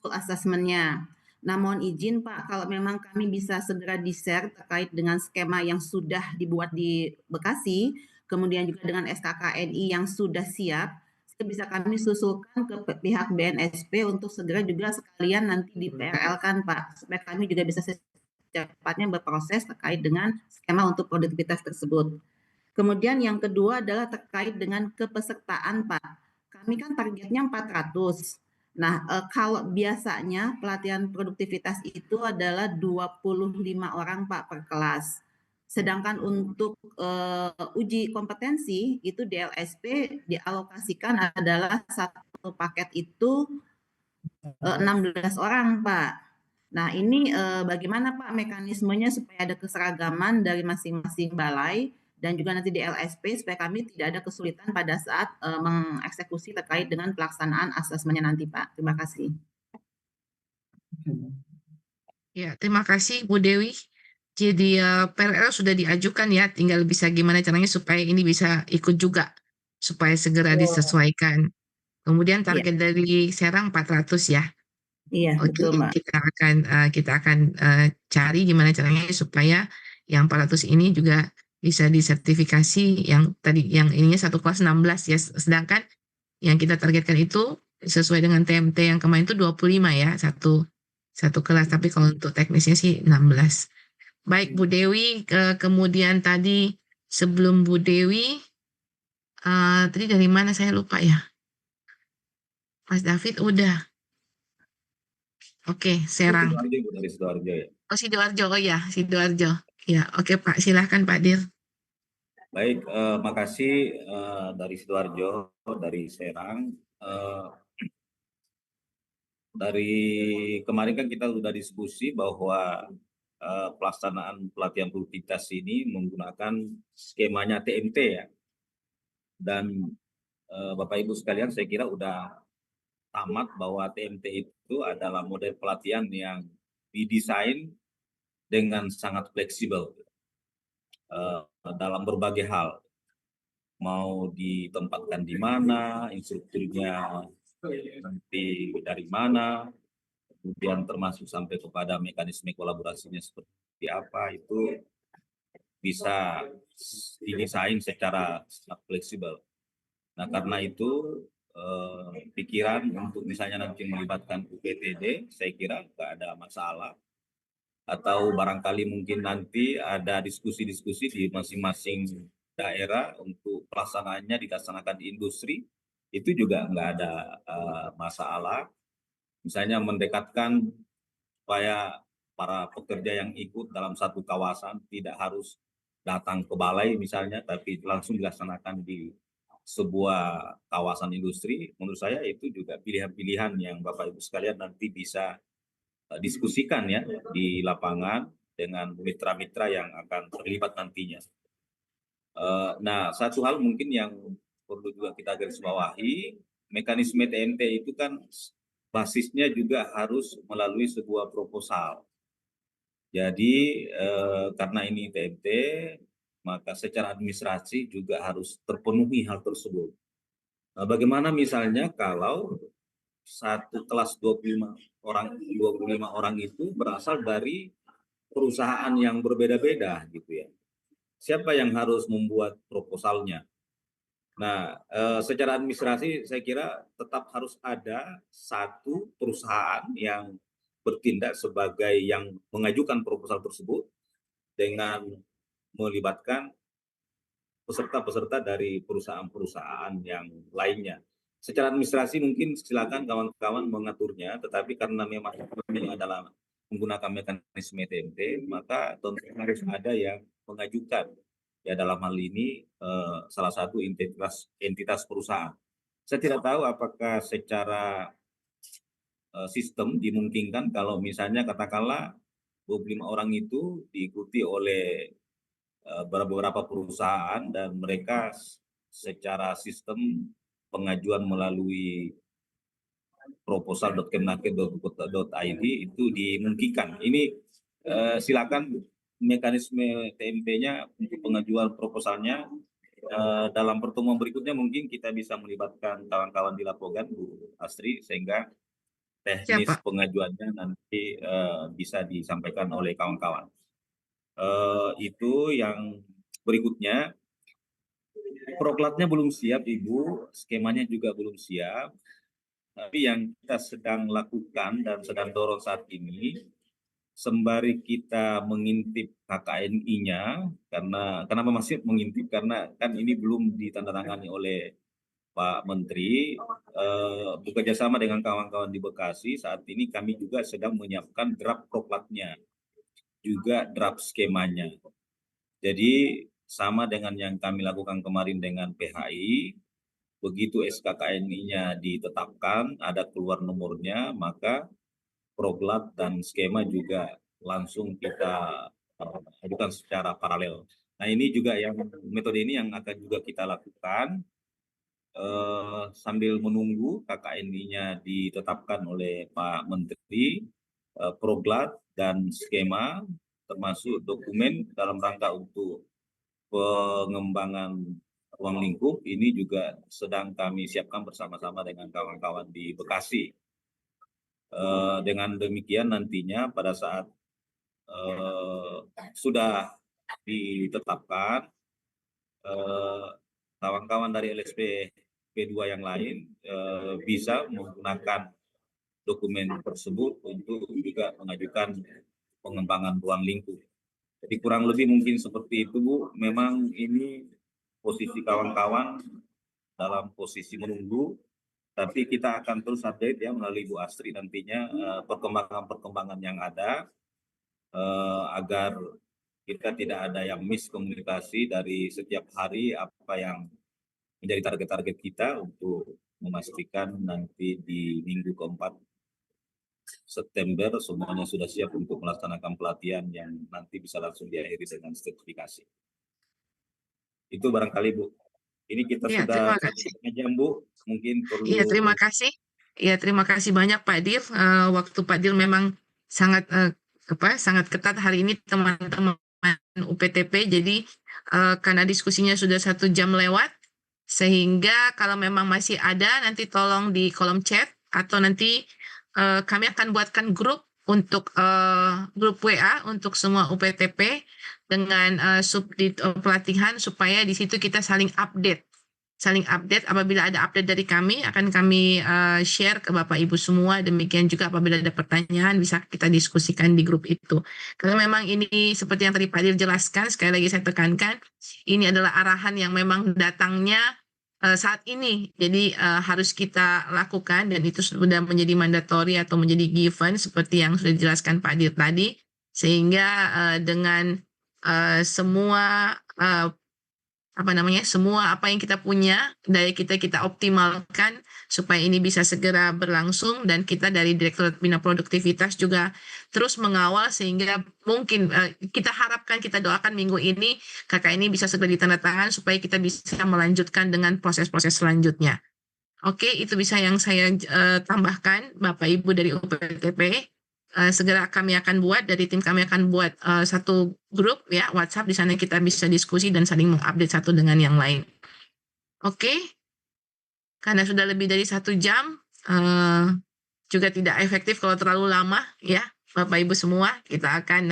full assessment-nya. Nah, mohon izin Pak, kalau memang kami bisa segera di-share terkait dengan skema yang sudah dibuat di Bekasi, kemudian juga dengan SKKNI yang sudah siap, bisa kami susulkan ke pihak BNSP untuk segera juga sekalian nanti di PRL-kan Pak, supaya kami juga bisa secepatnya berproses terkait dengan skema untuk produktivitas tersebut. Kemudian yang kedua adalah terkait dengan kepesertaan Pak. Kami kan targetnya 400. Nah, kalau biasanya pelatihan produktivitas itu adalah 25 orang Pak per kelas. Sedangkan untuk uji kompetensi itu di LSP dialokasikan adalah satu paket itu 16 orang Pak. Nah, ini bagaimana Pak mekanismenya supaya ada keseragaman dari masing-masing balai dan juga nanti di LSP supaya kami tidak ada kesulitan pada saat mengeksekusi terkait dengan pelaksanaan asesmennya nanti Pak. Terima kasih. Ya, terima kasih Bu Dewi. Jadi PRL sudah diajukan ya, tinggal bisa gimana caranya supaya ini bisa ikut juga, supaya segera disesuaikan. Kemudian target dari Serang 400 ya. Iya, Oke, betul Mbak. kita akan cari gimana caranya supaya yang 400 ini juga bisa disertifikasi yang tadi yang ininya satu kelas 16 ya, sedangkan yang kita targetkan itu sesuai dengan TMT yang kemarin itu 25 ya, satu kelas, tapi kalau untuk teknisnya sih 16. Baik Bu Dewi, kemudian tadi sebelum Bu Dewi, tadi dari mana saya lupa ya? Mas David udah. Oke, Serang. Dari Sidoarjo ya. Oh, Sidoarjo, oh ya, Sidoarjo. Ya, oke Pak, silahkan Pak Dir. Baik, makasih dari Sidoarjo, dari Serang. Dari kemarin kan kita sudah diskusi bahwa pelaksanaan pelatihan produktivitas ini menggunakan skemanya TMT ya. Dan Bapak Ibu sekalian saya kira udah tamat bahwa TMT itu adalah model pelatihan yang didesain dengan sangat fleksibel dalam berbagai hal. Mau ditempatkan di mana, instrukturnya nanti dari mana, kemudian termasuk sampai kepada mekanisme kolaborasinya seperti apa, itu bisa didesain secara sangat fleksibel. Nah, karena itu pikiran untuk misalnya nanti melibatkan UPTD, saya kira nggak ada masalah. Atau barangkali mungkin nanti ada diskusi-diskusi di masing-masing daerah untuk pelaksanaannya dilaksanakan di industri, itu juga nggak ada masalah. Misalnya mendekatkan supaya para pekerja yang ikut dalam satu kawasan tidak harus datang ke balai misalnya, tapi langsung dilaksanakan di sebuah kawasan industri. Menurut saya itu juga pilihan-pilihan yang Bapak Ibu sekalian nanti bisa diskusikan ya di lapangan dengan mitra-mitra yang akan terlibat nantinya. Nah, satu hal mungkin yang perlu juga kita garis bawahi, mekanisme TMT itu kan basisnya juga harus melalui sebuah proposal. Jadi karena ini TMT, maka secara administrasi juga harus terpenuhi hal tersebut. Nah, bagaimana misalnya kalau satu kelas 25 orang itu berasal dari perusahaan yang berbeda-beda gitu ya. Siapa yang harus membuat proposalnya? Nah, secara administrasi saya kira tetap harus ada satu perusahaan yang bertindak sebagai yang mengajukan proposal tersebut dengan melibatkan peserta-peserta dari perusahaan-perusahaan yang lainnya. Secara administrasi mungkin silakan kawan-kawan mengaturnya, tetapi karena memang ini adalah menggunakan mekanisme TMT, maka tentu harus ada yang mengajukan. Ya dalam hal ini salah satu entitas perusahaan. Saya tidak tahu apakah secara sistem dimungkinkan kalau misalnya katakanlah 25 orang itu diikuti oleh beberapa perusahaan dan mereka secara sistem pengajuan melalui proposal.kemnaker.go.id itu dimungkinkan. Ini silakan mekanisme TMP-nya untuk pengajuan proposalnya dalam pertemuan berikutnya mungkin kita bisa melibatkan kawan-kawan di Lapogan, Bu Astri, sehingga teknis Siapa? pengajuannya nanti bisa disampaikan oleh kawan-kawan. Itu yang berikutnya, proklatnya belum siap Ibu, skemanya juga belum siap, tapi yang kita sedang lakukan dan sedang dorong saat ini, sembari kita mengintip KKNI-nya, karena kenapa masih mengintip, karena kan ini belum ditandatangani oleh Pak Menteri, bekerja sama dengan kawan-kawan di Bekasi, saat ini kami juga sedang menyiapkan draft proklatnya, juga draft skemanya. Jadi sama dengan yang kami lakukan kemarin dengan PHI, begitu SKKNI-nya ditetapkan, ada keluar nomornya, maka proklat dan skema juga langsung kita ajukan secara paralel. Nah ini juga yang metode ini yang akan juga kita lakukan sambil menunggu KKNI-nya ditetapkan oleh Pak Menteri, proklat dan skema termasuk dokumen dalam rangka untuk pengembangan ruang lingkup ini juga sedang kami siapkan bersama-sama dengan kawan-kawan di Bekasi. Dengan demikian nantinya pada saat sudah ditetapkan, kawan-kawan dari LSP P2 yang lain bisa menggunakan dokumen tersebut untuk juga mengajukan pengembangan ruang lingkup. Jadi kurang lebih mungkin seperti itu Bu, memang ini posisi kawan-kawan dalam posisi menunggu, tapi kita akan terus update ya melalui Bu Astri nantinya perkembangan-perkembangan yang ada agar kita tidak ada yang miskomunikasi dari setiap hari apa yang menjadi target-target kita untuk memastikan nanti di minggu keempat September semuanya sudah siap untuk melaksanakan pelatihan yang nanti bisa langsung diakhiri dengan sertifikasi. Itu barangkali Bu. Ini kita Ya, sudah terima kasih. jam Bu, mungkin perlu. Iya, terima kasih. Iya, terima kasih banyak Pak Dir. Waktu Pak Dir memang sangat sangat ketat hari ini teman-teman UPTP. Jadi karena diskusinya sudah 1 jam lewat, sehingga kalau memang masih ada nanti tolong di kolom chat atau nanti kami akan buatkan grup untuk grup WA untuk semua UPTP dengan subdit pelatihan supaya di situ kita saling update apabila ada update dari kami akan kami share ke Bapak Ibu semua. Demikian juga apabila ada pertanyaan bisa kita diskusikan di grup itu. Karena memang ini seperti yang tadi Pak Dir jelaskan, sekali lagi saya tekankan, ini adalah arahan yang memang datangnya saat ini. Jadi harus kita lakukan dan itu sudah menjadi mandatori atau menjadi given seperti yang sudah dijelaskan Pak Dir tadi. Sehingga dengan semua semua apa yang kita punya, daya kita optimalkan supaya ini bisa segera berlangsung, dan kita dari Direktorat Bina Produktivitas juga terus mengawal sehingga mungkin kita harapkan, kita doakan minggu ini KKN ini bisa segera ditandatangan supaya kita bisa melanjutkan dengan proses-proses selanjutnya. Oke, itu bisa yang saya tambahkan Bapak Ibu dari UPTP. Segera kami akan buat, dari tim kami akan buat satu grup ya WhatsApp, di sana kita bisa diskusi dan saling mengupdate satu dengan yang lain. Oke, karena sudah lebih dari 1 jam, juga tidak efektif kalau terlalu lama ya Bapak Ibu semua. Kita akan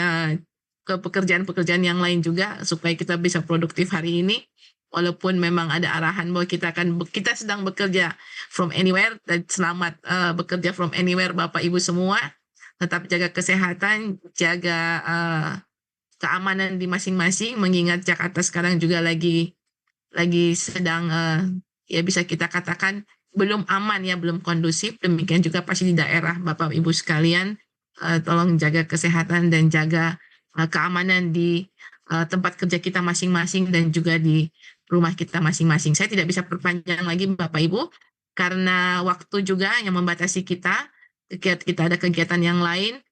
ke pekerjaan-pekerjaan yang lain juga supaya kita bisa produktif hari ini. Walaupun memang ada arahan bahwa kita sedang bekerja from anywhere, dan selamat bekerja from anywhere Bapak Ibu semua. Tetap jaga kesehatan, jaga keamanan di masing-masing, mengingat Jakarta sekarang juga lagi sedang ya bisa kita katakan belum aman ya, belum kondusif. Demikian juga pasti di daerah Bapak Ibu sekalian, tolong jaga kesehatan dan jaga keamanan di tempat kerja kita masing-masing dan juga di rumah kita masing-masing. Saya tidak bisa perpanjang lagi Bapak Ibu karena waktu juga yang membatasi kita ada kegiatan yang lain,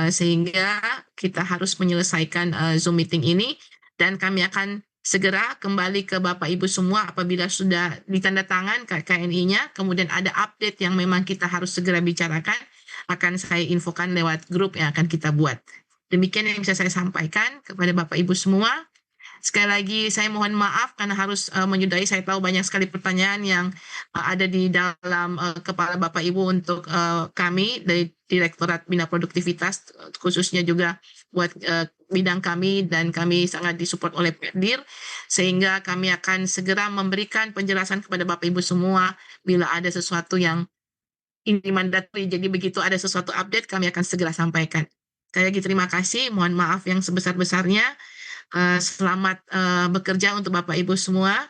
sehingga kita harus menyelesaikan Zoom meeting ini, dan kami akan segera kembali ke Bapak Ibu semua apabila sudah ditandatangan KKNI-nya, kemudian ada update yang memang kita harus segera bicarakan, akan saya infokan lewat grup yang akan kita buat. Demikian yang bisa saya sampaikan kepada Bapak Ibu semua. Sekali lagi saya mohon maaf karena harus menyudahi. Saya tahu banyak sekali pertanyaan yang ada di dalam kepala Bapak Ibu untuk kami dari Direktorat Bina Produktivitas, khususnya juga buat bidang kami, dan kami sangat disupport oleh Perdir, sehingga kami akan segera memberikan penjelasan kepada Bapak Ibu semua bila ada sesuatu yang ini mandatori. Jadi begitu ada sesuatu update kami akan segera sampaikan. Sekali lagi terima kasih, mohon maaf yang sebesar-besarnya. Selamat bekerja untuk Bapak Ibu semua.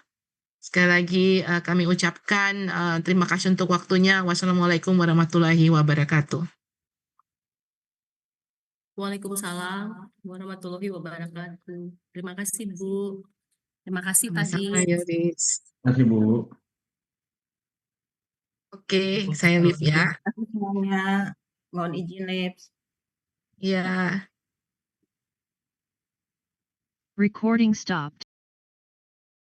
Sekali lagi kami ucapkan terima kasih untuk waktunya. Wassalamualaikum warahmatullahi wabarakatuh. Waalaikumsalam warahmatullahi wabarakatuh. Terima kasih Bu. Terima kasih Pak Sama-sama, Dir. Yoris. Terima kasih Bu. Oke, saya live ya. Terima kasih semuanya. Mohon izin live. Ya. Recording stopped.